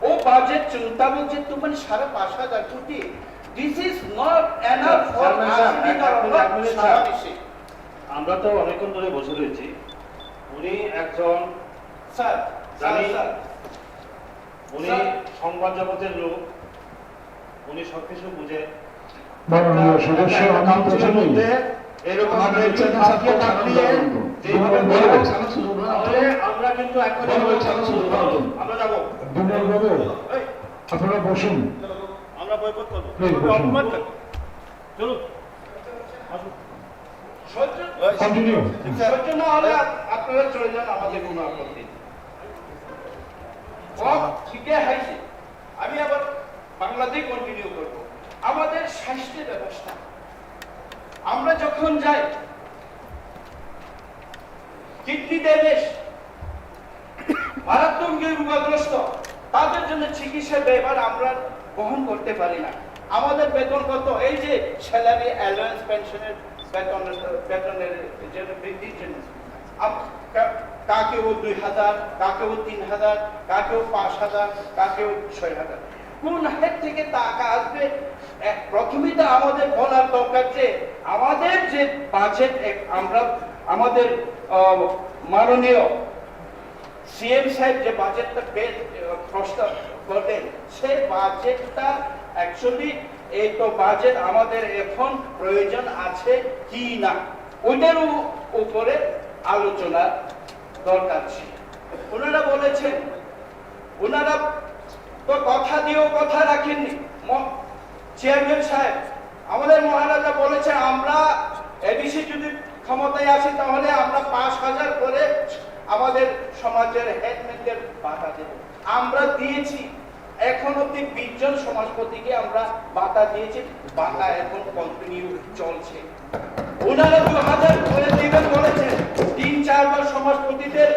오 바젯 준다고 제또 만 사람 마사다 투티. This is not enough for us. আমরা তো অনেকক্ষণ ধরে বসে রয়েছি, উনি একজন স্যার জানি, স্যার উনি সংবাদ জগতের লোক, উনি সবকিছু বুঝে। মাননীয় সদস্য আমি প্রথমেই এরকম আমাদের চেয়ারম্যান সাহেব কাটিয়ে কাটিয়ে যেভাবে বড় বলবো, ছানা শুরু না তাহলে আমরা কিন্তু এখন বড় ছানা শুরু করব আমরা যাবো, বিনয়বাবু এই, আপনারা বসুন আমরা বয়কট করবো। Please, বসুন। অপমান করবো। চলুন আসুন। সহ্য কন্টিনিউ সহ্য না হলে আপনারা চলে যান, আমাদের কোনো আপত্তি নেই। ঠিকই হাইছে, আমি আবার বাংলাতেই কন্টিনিউ করব। আমাদের স্বাস্থ্য ব্যবস্থা আমরা যখন যাই কিডনি ড্যামেজ মারাত্মক রোগাগ্রস্ত তাদের জন্য চিকিৎসা ব্যয়ভার আমরা বহন করতে পারি না। আমাদের বেতন কত? এই যে স্যালারি অ্যালাউন্স পেনশনের বেতনের জন্য বৃদ্ধির জন্য কাকেও 2000, কাকেও 3000, কাকেও 5000, কাকেও 6000। কোন হাত থেকে টাকা আসবে? প্রথমেই তো আমাদের বলার দরকার যে আমাদের যে বাজেট আমরা আমাদের মাননীয় সিএম সাহেব যে বাজেটটা প্রস্তাব করবেন, সেই বাজেটটা অ্যাকচুয়ালি এই তো বাজেট আমাদের এখন প্রয়োজন আছে কি না ওইটার উপরে আলোচনা দরকার ছিল। ওনারা বলেছেন, ওনারা তো কথা দিয়েও কথা রাখেননি। চেয়ারম্যান সাহেব, আমাদের মহারাজা বলেছে আমরা এডিসি যদি ক্ষমতায় আসি তাহলে আমরা 5,000 করে আমাদের সমাজের হেডম্যানদের ভাতা দেব। আমরা দিয়েছি, এখন অব্দি 20 জন সমাজপতিকে আমরা ভাতা দিয়েছি, ভাতা এখন কন্টিনিউ চলছে। ওনারা 2,000 করে দিবেন বলেছেন, 3-4 বার সমাজপতিদের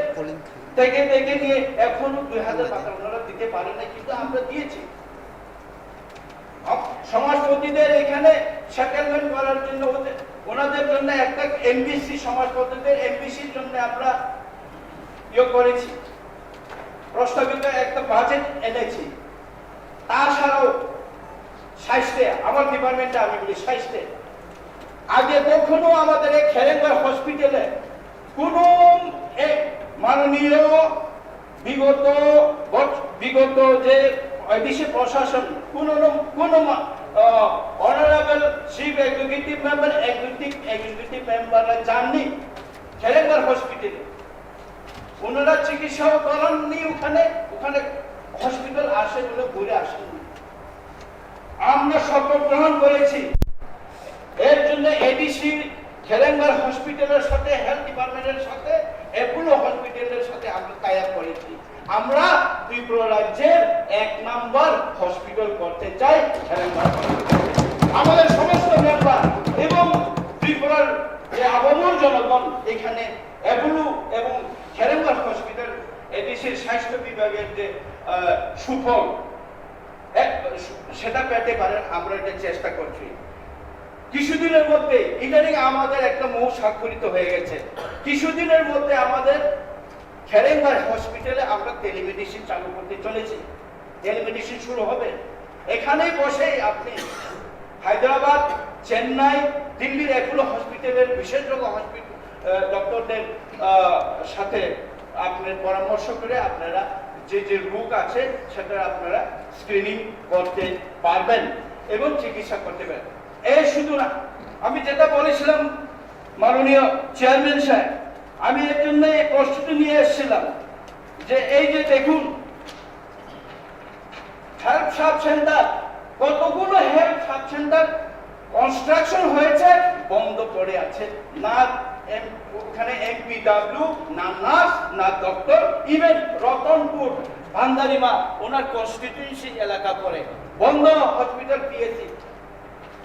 থেকে দেখে নিয়ে এখনো 2,000 ভাতা ওনারা দিতে পারেন না, কিন্তু আমরা দিয়েছি। সমাজপতিদের এখানে সেটেলমেন্ট করার জন্য ওনাদের জন্য একটা এমবিসি, সমাজপতিদের এমবিসির জন্য আমরা করেছি, প্রস্তাবিত একটা বাজেট এনেছি। তাছাড়াও স্বাস্থ্যে, আমার ডিপার্টমেন্টে আমি বলি স্বাস্থ্যে, আগে কখনো আমাদের এই খেলেঙ্গা হসপিটালে কোন মাননীয় বিগত যে এডিসি প্রশাসন কোন অনারেবল চিফ এক্সিকিউটিভ মেম্বাররা যাননি খেলেঙ্গার হসপিটালে। ওনারা চিকিৎসাও করাননি, ওখানে হসপিটাল আসে বলে ঘুরে আসেননি। আমরা শপথ গ্রহণ করেছি, এর জন্য এডিসি খেলেঙ্গার হসপিটালের সাথে, হেলথ ডিপার্টমেন্টের সাথে, অ্যাপোলো হসপিটালের সাথে আমরা টাই আপ করেছি। আমরা ত্রিপুরা রাজ্যের 1 নম্বর হসপিটাল করতে চাই খেলেঙ্গার হসপিটাল। আমাদের সমস্ত মেম্বার এবং ত্রিপুরার যে আবমূল জনগণ এখানে অ্যাপোলো এবং খেলেঙ্গার হসপিটাল এডিসির স্বাস্থ্য বিভাগের যে সুফল সেটা পেতে পারেন, আমরা এটা চেষ্টা করছি। কিছুদিনের মধ্যে ইদানিং আমাদের একটা মৌ স্বাক্ষরিত হয়ে গেছে, কিছুদিনের মধ্যে আমাদের খেলেঙ্গার হসপিটালে আমরা টেলিমেডিসিন চালু করতে চলেছি। টেলিমেডিসিন শুরু হবে, এখানেই বসে আপনি হায়দ্রাবাদ, চেন্নাই, দিল্লির অ্যাপোলো হসপিটালের বিশেষজ্ঞ ডক্টরদের সাথে আপনার পরামর্শ করে আপনারা যে রোগ আছে সেটা আপনারা স্ক্রিনিং করতে পারবেন এবং চিকিৎসা করতে পারবেন। এই শুধু না, আমি যেটা বলেছিলাম মাননীয় চেয়ারম্যান সাহেব, আমি এর জন্য এই প্রস্তুতি নিয়ে এসেছিলাম যে এই যে দেখুন হেলথ সাব সেন্টার, কতগুলো হেলথ সাব সেন্টার কনস্ট্রাকশন হয়েছে, বন্ধ পড়ে আছে, না ওখানে এমপিডব্লিউ, না নার্স, না ডক্টর। ইভেন রতনপুর ভান্ডারিমা ওনার কনস্টিটিউয়েন্সি এলাকা পড়ে বন্ধ হসপিটাল, পিএসসি,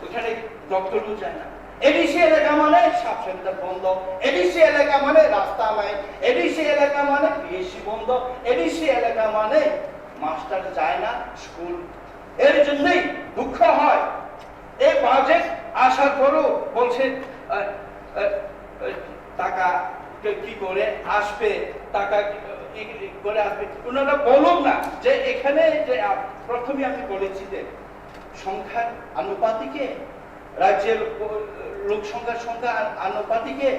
ওখানে ডক্টরও যায় না। এডিসি এলাকা মানে সাব সেন্টার বন্ধ, এডিসি এলাকা মানে রাস্তা নাই, এডিসি এলাকা মানে পিএসসি বন্ধ, এডিসি এলাকা মানে মাস্টার যায় না স্কুল। এর জন্যই দুঃখ হয় এই বাজেট আসার পরও বলছে টাকা কি করে আসবে, টাকা করে আসবে। ওনারা বলুন না যে এখানে যে প্রথমে আমি বলেছি যে সংখ্যার আনুপাতিকে, রাজ্যের লোক সংখ্যার আনুপাতিকে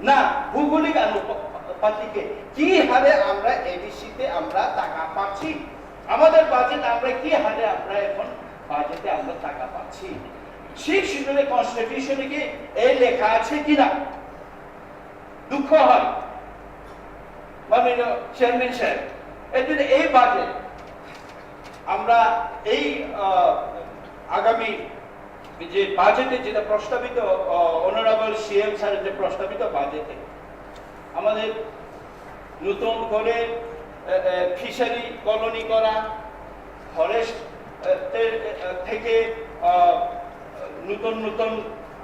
না, ভৌগোলিক আনুপাতিকে কি হারে আমরা এডিসিতে আমরা টাকা পাচ্ছি, আমাদের বাজেট আমরা কি হারে আমরা এখন বাজেটে আমরা টাকা পাচ্ছি, সেই শিডিউলে কনস্টিটিউশনে কি এই লেখা আছে কিনা। দুঃখ হয় মাননীয় চেয়ারম্যান সাহেব, এর জন্য এই বাজেট আমরা এই আগামী যে বাজেটে যেটা প্রস্তাবিত, অনারেবল সিএম স্যারের যে প্রস্তাবিত বাজেটে আমাদের নতুন করে ফিশারি কলোনি করা, ফরেস্ট থেকে নতুন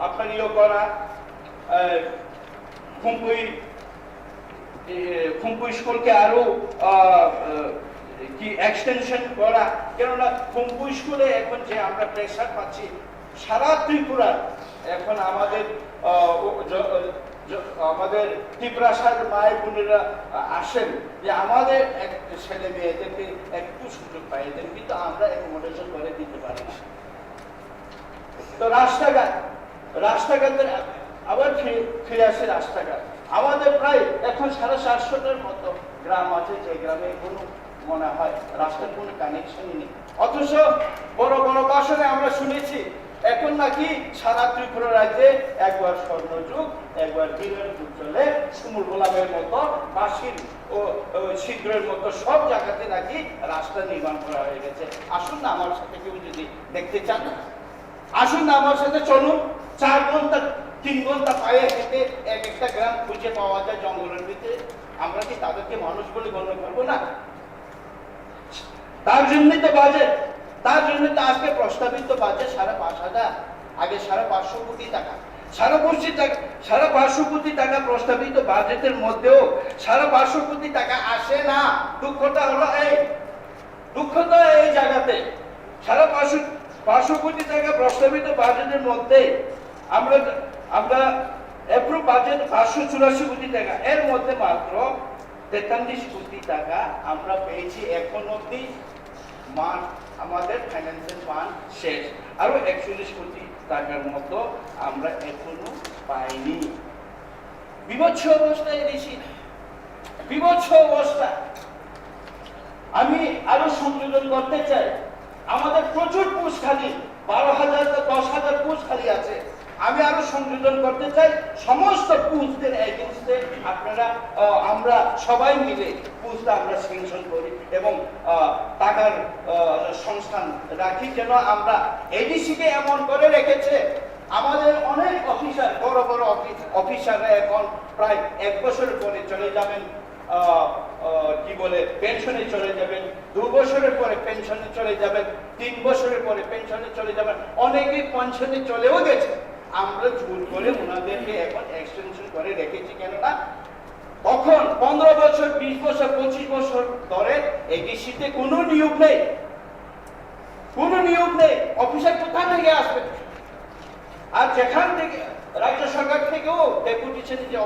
আপনার করা, খুম্পুই স্কুলকে আরো কি এক্সটেনশন করা, কেননা খুম্পুই স্কুলে এখন যে আমরা প্রেসার পাচ্ছি সারা ত্রিপুরা, এখন আমাদের ত্রিপুরার মায়ের বোনেরা আসেন যে আমাদের ছেলে মেয়েদেরকে একটু সুযোগ পাই দেন, কিন্তু আমরা অ্যাকোমোডেশন করে দিতে পারি না। তো রাস্তাঘাটের আবার ফিরে আসে রাস্তাঘাট। আমাদের প্রায় এখন 750টার মতো গ্রাম আছে যে গ্রামে কোনো মনে হয় রাষ্ট্রের কোনো কানেকশনই নেই। অথচ বড় বড় ভাষণে আমরা শুনেছি এখন নাকি সারা ত্রিপুরা রাজ্যে একবার স্বর্ণযুগ, একবার দিনের যুগ চলে, সুমুল গোলামের মতো, বাঁশির ও শীঘ্রের মতো সব জায়গাতে নাকি রাস্তা নির্মাণ করা হয়ে গেছে। আসুন না আমার সাথে কেউ যদি দেখতে চান, আসুন না আমার সাথে চলুন। 4 ঘন্টা 3 ঘন্টা পায়ে হেঁটে এক একটা গ্রাম খুঁজে পাওয়া যায় জঙ্গলের ভিতরে। আমরা কি তাদেরকে মানুষ বলে গণ্য করবো না? তার জন্যই তো বাজেট, তার জন্য তো আজকে প্রস্তাবিত বাজেট 5,500, আগে 550 কোটি টাকা। 550 কোটি টাকা প্রস্তাবিত বাজেটের মধ্যেও 550 কোটি টাকা আসে না। দুঃখটা হলো এই জায়গাতে 550 কোটি টাকা প্রস্তাবিত বাজেটের মধ্যে আমরা অ্যাপ্রুভ বাজেট 584 কোটি টাকা, এর মধ্যে মাত্র 43 কোটি টাকা আমরা পেয়েছি এখন অব্দি। আমাদের ফাইন্যান্সিয়াল ফান্ড শেষ, আরো 41 কোটি টাকার মতো আমরা এখনো পাইনি। বিভৎস অবস্থা এদেশে, বিভৎস অবস্থা। আমি আরো সংযোজন করতে চাই, আমাদের প্রচুর পোস্ট খালি, 12,000 বা 10,000 পোস্ট খালি আছে। আমি আরো সংযোজন করতে চাই, সমস্ত পোস্টদের এগেইনস্টে আপনারা আমরা সবাই মিলে পোস্ট আমরা স্যাংশন করি এবং টাকার সংস্থান রাখি, যেন আমরা এডিসিকে এমন করে রেখেছে। আমাদের অনেক অফিসার, বড় বড় অফিসাররা এখন প্রায় 1 বছরের পরে চলে যাবেন, কি বলে পেনশনে চলে যাবেন, 2 বছরের পরে পেনশনে চলে যাবেন, 3 বছরের পরে পেনশনে চলে যাবেন, অনেকে পেনশনে চলেও গেছে। আমরা জোর করে ওনাদেরকে এখন এক্সটেনশন করে রেখেছি, কেননা তখন 15 বছর, 20 বছর, 25 বছর ধরে এডিসিতে কোনো নিয়োগ নেই, কোনো নিয়োগ নেই। অফিসার কোথা থেকে আসবে? আর যেখান থেকে রাজ্য সরকার থেকেও ডেপুটেশনে যে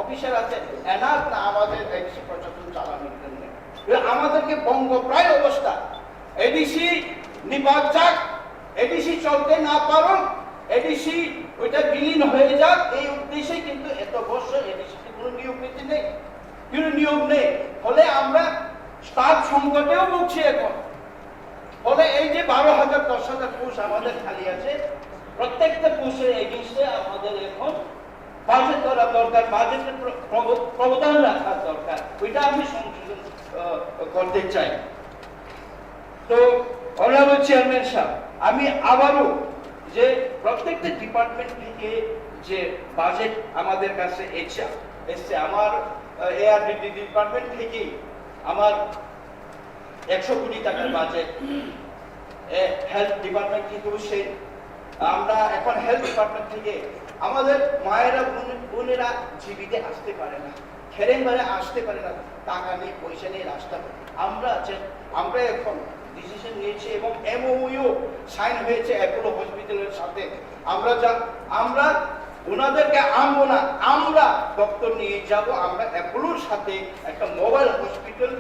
অফিসার আছে, এনার না আমাদের এডিসি প্রশাসন চালানোর জন্য। আমাদেরকে বঙ্গপ্রায় অবস্থা, এডিসি নিপাত যাক, এডিসি চলতে না পারুন, এডিসি ওইটা বিলীন হয়ে যাক, এই উদ্দেশ্যে কিন্তু এত বছর এডিসিতে কোনো নিয়োগ নীতি নেই, কোনো নিয়োগ নেই। ফলে আমরা স্টাফ সংকটেও ভুগছি এখন। ফলে এই যে 12,000 10,000 পোস্ট আমাদের খালি আছে, প্রত্যেকটা পোস্টের এগেইনস্টে আমাদের এখন বাজেট করা দরকার, বাজেটের প্রবধান রাখা দরকার। ওইটা আমি সংশোধন করতে চাই। তো অনারেবল চেয়ারম্যান সাহেব, আমি আবারও যে প্রত্যেকটা ডিপার্টমেন্ট থেকে যে বাজেট আমাদের কাছে এসছে, আমার এআরডিডি ডিপার্টমেন্ট থেকে আমার 100 কোটি টাকার বাজেট, হেলথ ডিপার্টমেন্ট থেকেও সেই। আমরা এখন হেলথ ডিপার্টমেন্ট থেকে আমাদের মায়েরা বোনেরা জীবিতে আসতে পারে না, খেরেনবারে আসতে পারে না, টাকা নেই, পয়সা নেই, রাস্তা। আমরা এখন ডিসিশন নিয়েছি এবং এমওইউ সাইন হয়েছে অ্যাপোলো হসপিটালের সাথে। আমরা ওনাদেরকে আনবো না, আমরা দপ্তর নিয়ে যাব। আমরা অ্যাপোলোর সাথে একটা মোবাইল হসপিটাল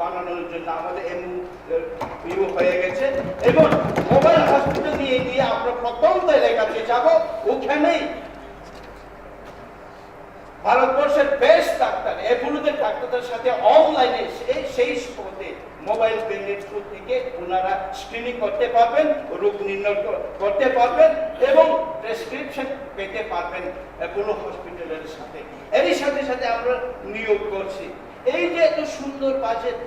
বানানোর জন্য আমাদের এমওইউ হয়ে গেছে এবং মোবাইল হসপিটাল নিয়ে গিয়ে আমরা প্রত্যন্ত এলাকাতে যাব। ওখানেই ভারতবর্ষের বেস্ট ডাক্তার, অ্যাপোলোদের ডাক্তারদের সাথে অনলাইনে সেই পথে মোবাইল ব্যান্ডের থ্রু থেকে ওনারা স্ক্রিনিং করতে পারবেন, রোগ নির্ণয় করতে পারবেন এবং প্রেসক্রিপশন পেতে পারবেন অ্যাপোলো হসপিটালের সাথে। এরই সাথে সাথে আমরা নিয়োগ করছি। এই যে এত সুন্দর বাজেট,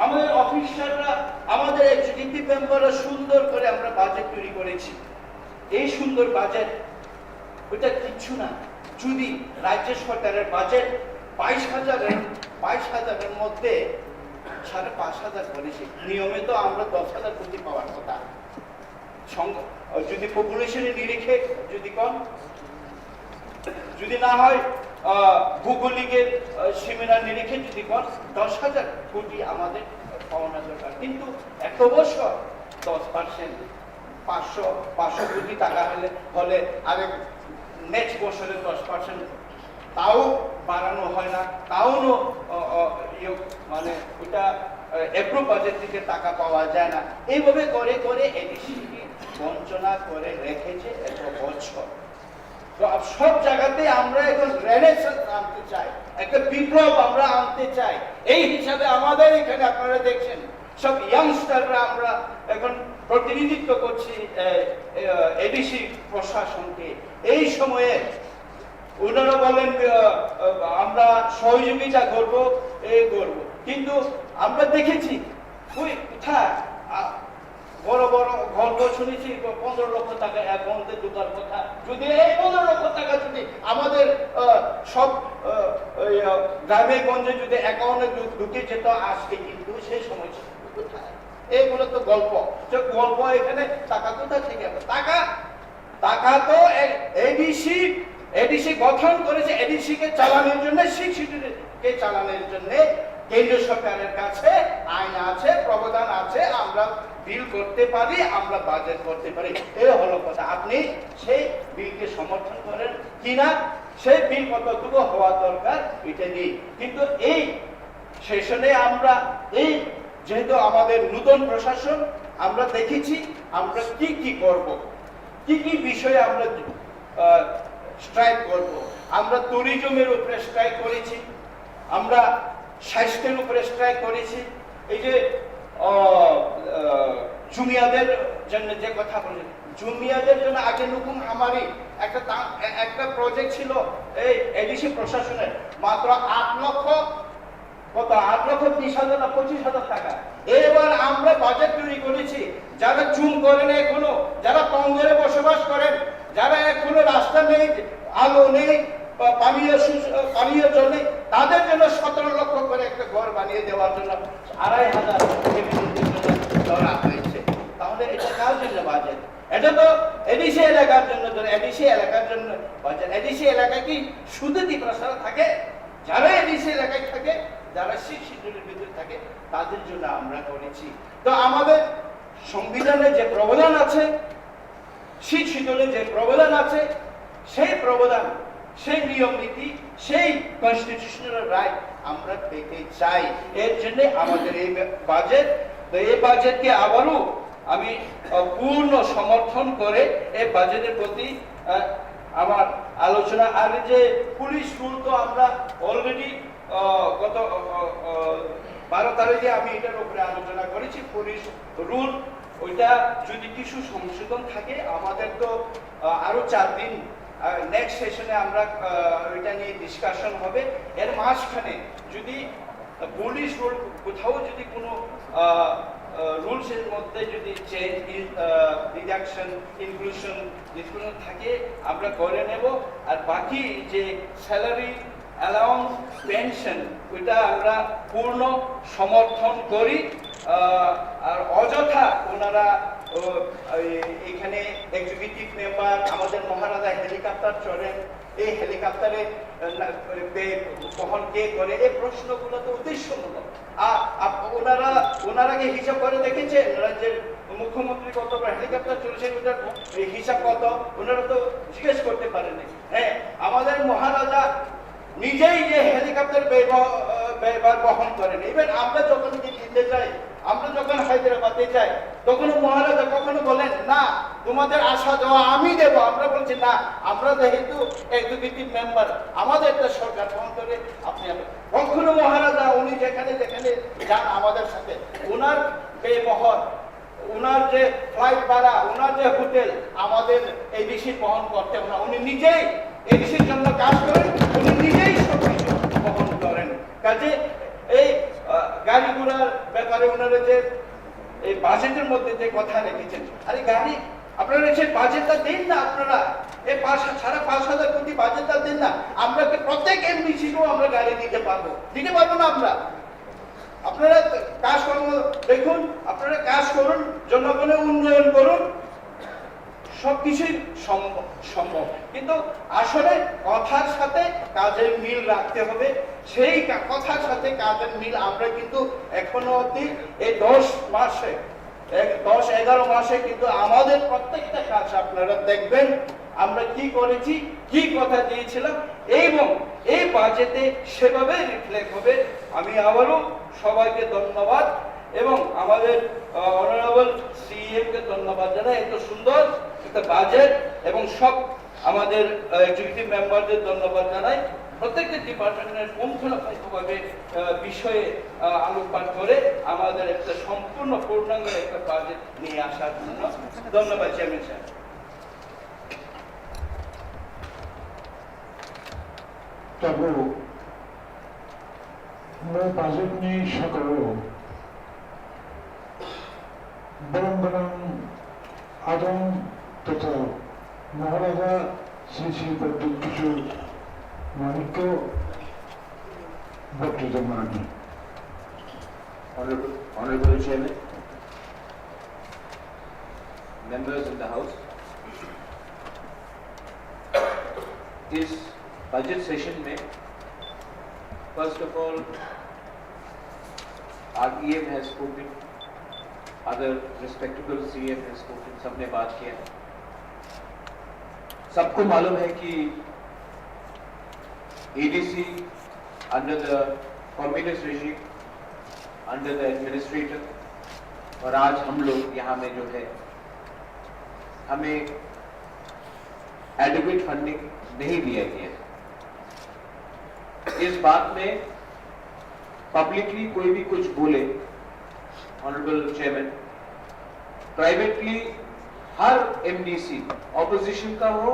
আমাদের অফিসাররা, আমাদের এক্সিকিউটিভ মেম্বাররা সুন্দর করে আমরা বাজেট তৈরি করেছি। এই সুন্দর বাজেট ওইটা কিচ্ছু না যদি রাজ্য সরকারের বাজেট 22,000-এর মধ্যে 5,500 করেছি। নিয়মে তো আমরা 10,000 কোটি পাওয়ার কথা। যদি পপুলেশনের নিরিখে যদি কম, যদি না হয় ভৌগোলিকের সীমানার নিরিখে যদি কম, 10,000 কোটি আমাদের পাওনা দরকার। কিন্তু এত বছর 10%, 500 কোটি টাকা হলে আরেক নেক্সট বছরে 10%, তাও বাড়ানো হয় না, তাও মানে ওটা এপ্রুভ বাজেট থেকে টাকা পাওয়া যায় না। এইভাবে করে করে এডিসিকে বঞ্চনা করে রেখেছে এত বছর। তো সব জায়গাতে আমরা এখন রেনেসান্স আনতে চাই, একটা বিপ্লব আমরা আনতে চাই। এই হিসাবে আমাদের এখানে আপনারা দেখছেন সব ইয়াংস্টাররা আমরা এখন প্রতিনিধিত্ব করছি এডিসি প্রশাসনকে। এই সময়ে ওনারা বলেন আমরা সহযোগিতা করব, করব, কিন্তু আমরা দেখেছি ওই কোথায় বড় বড় গল্প শুনেছি 15 লক্ষ টাকা অ্যাকাউন্টে ঢোকার কথা। যদি এই 15 লক্ষ টাকা যদি আমাদের সব গ্রামে গঞ্জে যদি অ্যাকাউন্টে ঢুকে যেত আজকে, কিন্তু সেই সময় কোথায়? এইগুলো তো গল্প, গল্প। এখানে টাকা কোথা থেকে টাকা তো এডিসি গঠন করেছে এডিসি কে চালানোর জন্য, শিক্ষিতকে চালানোর জন্য। কেন্দ্রীয় সরকারের কাছে আইন আছে, প্রবধান আছে, আমরা বিল করতে পারি, আমরা বাজেট করতে পারি। এই হলো কথা। আপনি সেই বিলকে সমর্থন করেন কিনা, সেই বিল কতটুকু হওয়া দরকার এটা নেই। কিন্তু এই সেশনে আমরা এই যেহেতু আমাদের নতুন প্রশাসন, আমরা দেখেছি আমরা কি করব, কি বিষয়ে আমরা স্ট্রাইক করব। আমরা ট্যুরিজমের উপরে স্ট্রাইক করেছি, আমরা স্বাস্থ্যের উপরে স্ট্রাইক করেছি। এই যে জুমিয়াদের জন্য যে কথা বলেন, জুমিয়াদের জন্য আগে নুকুম হামারি একটা প্রজেক্ট ছিল এই এডিসি প্রশাসনের, মাত্র 8 লক্ষ 20,000 না 25,000 টাকা। এবার আমরা বাজেট তৈরি করেছি, যারা চুম করেন এখনো, যারা পঙ্গরে বসবাস করেন, যারা এখনো রাস্তা নেই, আলো নেই, পানীয় জল নেই, তাদের জন্য 17 লক্ষ করে একটা ঘর বানিয়ে দেওয়ার জন্য 2,500 ধরা হয়েছে। তাহলে এটা কার জন্য বাজেট? এটা তো এডিসি এলাকার জন্য, এডিসি এলাকার জন্য বাজেট। এডিসি এলাকায় কি শুধু দ্বীপ্রসার থাকে? যারা এডিসি এলাকায় থাকে, যারা শিডিউলের ভিতরে থাকে, তাদের জন্য আমরা করেছি। তো আমাদের সংবিধানে যে প্রবধান আছে, শিডিউলে যে প্রবধান আছে, সেই প্রবধান, সেই নিয়ম নীতি, সেই কনস্টিটিউশনাল রাইট আমরা পেতে চাই। এর জন্য আমাদের এই বাজেট। তো এই বাজেটকে আবারও আমি পূর্ণ সমর্থন করে এই বাজেটের প্রতি আমার আলোচনা। আর যে পুলিশ রুল তো আমরা অলরেডি গত 12 তারিখে আমি এটার উপরে আলোচনা করেছি। পুলিশ রুল ওইটা যদি কিছু সংশোধন থাকে, আমাদের তো আরো 4 দিন নেক্সট সেশনে আমরা ওইটা নিয়ে ডিসকাশন হবে। এর মাঝখানে যদি পুলিশ রুল কোথাও যদি কোনো রুলসের মধ্যে যদি চেঞ্জ, রিডাকশন, ইনক্লুশন যেগুলো থাকে আমরা করে নেব। আর বাকি যে স্যালারি, অ্যালাউন্স, পেনশন, ওইটা আমরা পূর্ণ সমর্থন করি। আর অযথা ওনারা এখানে এক্সিকিউটিভ মেম্বার, আমাদের মহারাজা হেলিকপ্টার চড়েন, এই হেলিকপ্টারে বহন কে করে, এই প্রশ্নগুলো তো উদ্দেশ্যমূলক। ওনারা কি হিসাব করে দেখেছেন রাজ্যের মুখ্যমন্ত্রী কত হেলিকপ্টার চলেছেন, ওটার হিসাব কত? ওনারা তো জিজ্ঞেস করতে পারেনি। হ্যাঁ, আমাদের মহারাজা নিজেই যে হেলিকপ্টার ব্যবহার বহন করেন। এবার আমরা যখন দিল্লিতে যাই, আমরা যখন হায়দ্রাবাদে যাই, তখন মহারাজা কখনো বলেন না তোমাদের আসা যাওয়া আমি দেব। আমরা বলছি না, আমরা যেহেতু এক্সিকিউটিভ মেম্বার, আমাদের একটা সরকার বহন করে, আপনি কখনো মহারাজা উনি যেখানে যান আমাদের সাথে, ওনার ব্যবহার, ওনার যে ফ্লাইট ভাড়া, ওনার যে হোটেল, আমাদের এডিসি বহন করতে হবে না। উনি নিজেই এডিসির জন্য কাজ করেন, উনি নিজেই সবকিছু বহন করেন। কাজে এই গাড়ি ঘোড়ার ব্যাপারে ওনারা যে এই বাজেটের মধ্যে যে কথা রেখেছেন, আরে গাড়ি আপনারা সেই বাজেটটা দিন না, আপনারা এই 5,500 কোটি বাজেটটা দিন না। আমরা কি প্রত্যেক এমডিসিকেও আমরা গাড়ি দিতে পারবো না? আপনারা কাজ করুন, দেখুন, আপনারা কাজ করুন, জনগণের উন্নয়ন করুন, সবকিছুই সম্ভব। কিন্তু আসলে কথার সাথে কাজের মিল রাখতে হবে। সেই কথার সাথে কাজের মিল আমরা কিন্তু এখনো অবধি এই 10-11 মাসে কিন্তু আমাদের প্রত্যেকটা কাজ আপনারা দেখবেন আমরা কি করেছি, কি কথা দিয়েছিলাম, এবং এই বাজেটে সেভাবে রিফ্লেক্ট হবে। আমি আবারও সবাইকে ধন্যবাদ এবং আমাদের অনারেবল সিএম কে ধন্যবাদ জানাই। এত সুন্দর একটা বাজেট এবং সব আমাদের এক্সিকিউটিভ মেম্বারদের ধন্যবাদ জানাই। প্রত্যেকটা ডিপার্টমেন্টের পুঙ্খানুপুঙ্খভাবে বিষয়ে আলোকপাত করে আমাদের একটা সম্পূর্ণ পূর্ণাঙ্গ একটা বাজেট নিয়ে আসার জন্য ধন্যবাদ চেয়ারম্যান সাহেব। তবে मैं बजट नहीं सकलो बरं आदम तथा महाराजा श्री श्री पद्म किशोर मानिक वक्तव्य मानी Honorable Chairman, members of the House, इस बजट सेशन में first of all our EM has spoken, other respectable CM has spoken, सबने बात किया। सबको मालूम है कि ADC under the communist regime, under the administrator, और आज हम लोग यहाँ में जो है हमें adequate funding नहीं दिया गया है। इस बात में पब्लिकली कोई भी कुछ बोले, ऑनरेबल चेयरमैन, प्राइवेटली हर एमडीसी ऑपोजिशन का हो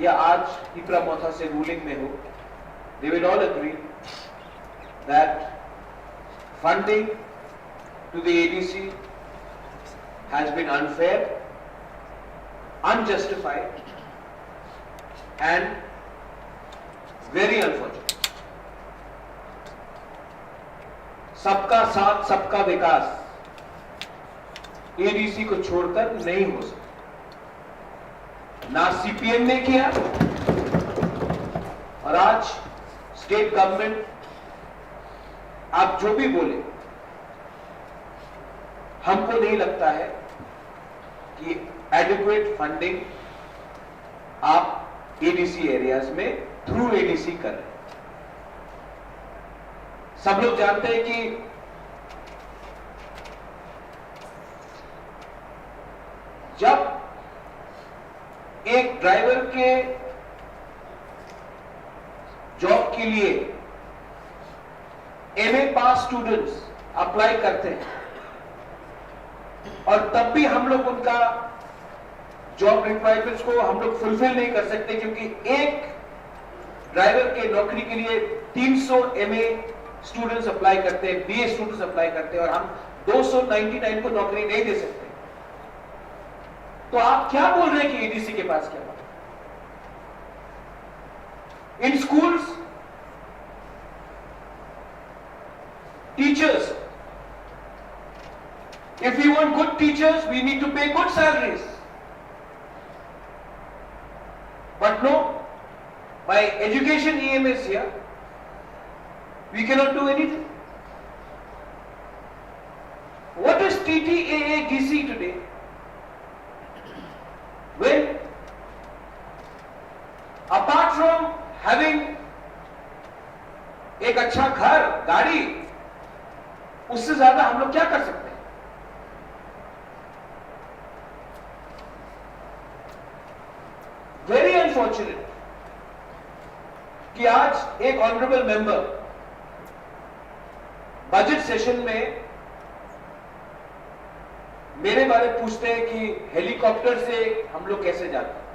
या आज हिप्रा मोथा से रूलिंग में हो, they will all agree that funding to the ADC has been unfair, unjustified and very unfortunate. सबका साथ सबका विकास एडीसी को छोड़कर नहीं हो सकता। ना सीपीएम ने किया और आज स्टेट गवर्नमेंट आप जो भी बोले, हमको नहीं लगता है कि एडिक्वेट फंडिंग आप एडीसी एरियाज में थ्रू एडीसी कर रहे हैं। सब लोग जानते हैं कि जब एक ड्राइवर के जॉब के लिए एमए पास स्टूडेंट्स अप्लाई करते हैं और तब भी हम लोग उनका जॉब रिक्वायरमेंट्स को हम लोग फुलफिल नहीं कर सकते, क्योंकि एक ड्राइवर के नौकरी के लिए 300 एमए स्टूडेंट्स अप्लाई करते हैं, बीए स्टूडेंट्स अप्लाई करते हैं और हम 299 को नौकरी नहीं दे सकते। तो आप क्या बोल रहे हैं कि एडीसी के पास क्या बात? इन schools teachers, if we want good teachers, we need to pay good salaries. But no, my education EM is here. We cannot do anything. What is TTAADC today? When, apart from having एक अच्छा घर, गाड़ी, उससे ज्यादा हम लोग क्या कर सकते हैं? वेरी अनफॉर्चुनेट कि आज एक ऑनरेबल मेंबर बजट सेशन में मेरे बारे पूछते हैं कि हेलीकॉप्टर से हम लोग कैसे जाते हैं।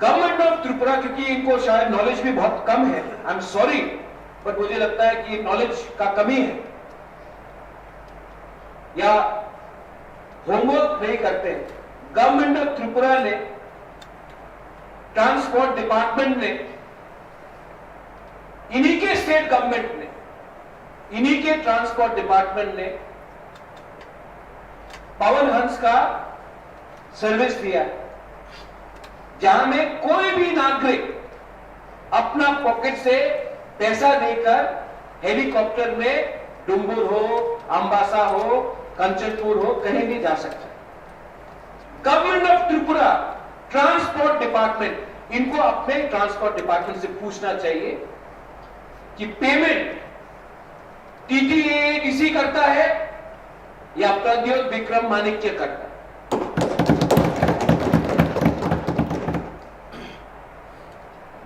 गवर्नमेंट ऑफ त्रिपुरा, क्योंकि इनको शायद नॉलेज भी बहुत कम है, आई एम सॉरी, बट मुझे लगता है कि नॉलेज का कमी है या होमवर्क नहीं करते हैं। गवर्नमेंट ऑफ त्रिपुरा ने, ट्रांसपोर्ट डिपार्टमेंट ने, इन्हीं के स्टेट गवर्नमेंट ने, इन्हीं के ट्रांसपोर्ट डिपार्टमेंट ने पवन हंस का सर्विस दिया है, जहां में कोई भी नागरिक अपना पॉकेट से पैसा देकर हेलीकॉप्टर में डुम्बुर हो, अंबासा हो, कंचनपुर हो, कहीं भी जा सकता है। Government of Tripura, transport department, इनको अपने ट्रांसपोर्ट डिपार्टमेंट से पूछना चाहिए कि पेमेंट TTAADC करता है या प्रद्योत विक्रम माणिक्य करता है।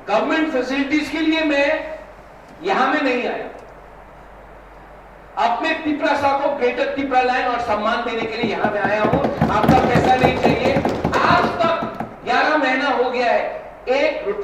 गवर्नमेंट फैसिलिटीज के लिए मैं यहां में नहीं आया। अपने पिपरासा को ग्रेटर पिपरा लाइन और सम्मान देने के लिए यहां में आया हूं। आपका पैसा नहीं चाहिए। आज तक 11 महीना हो गया है, 1 रुपया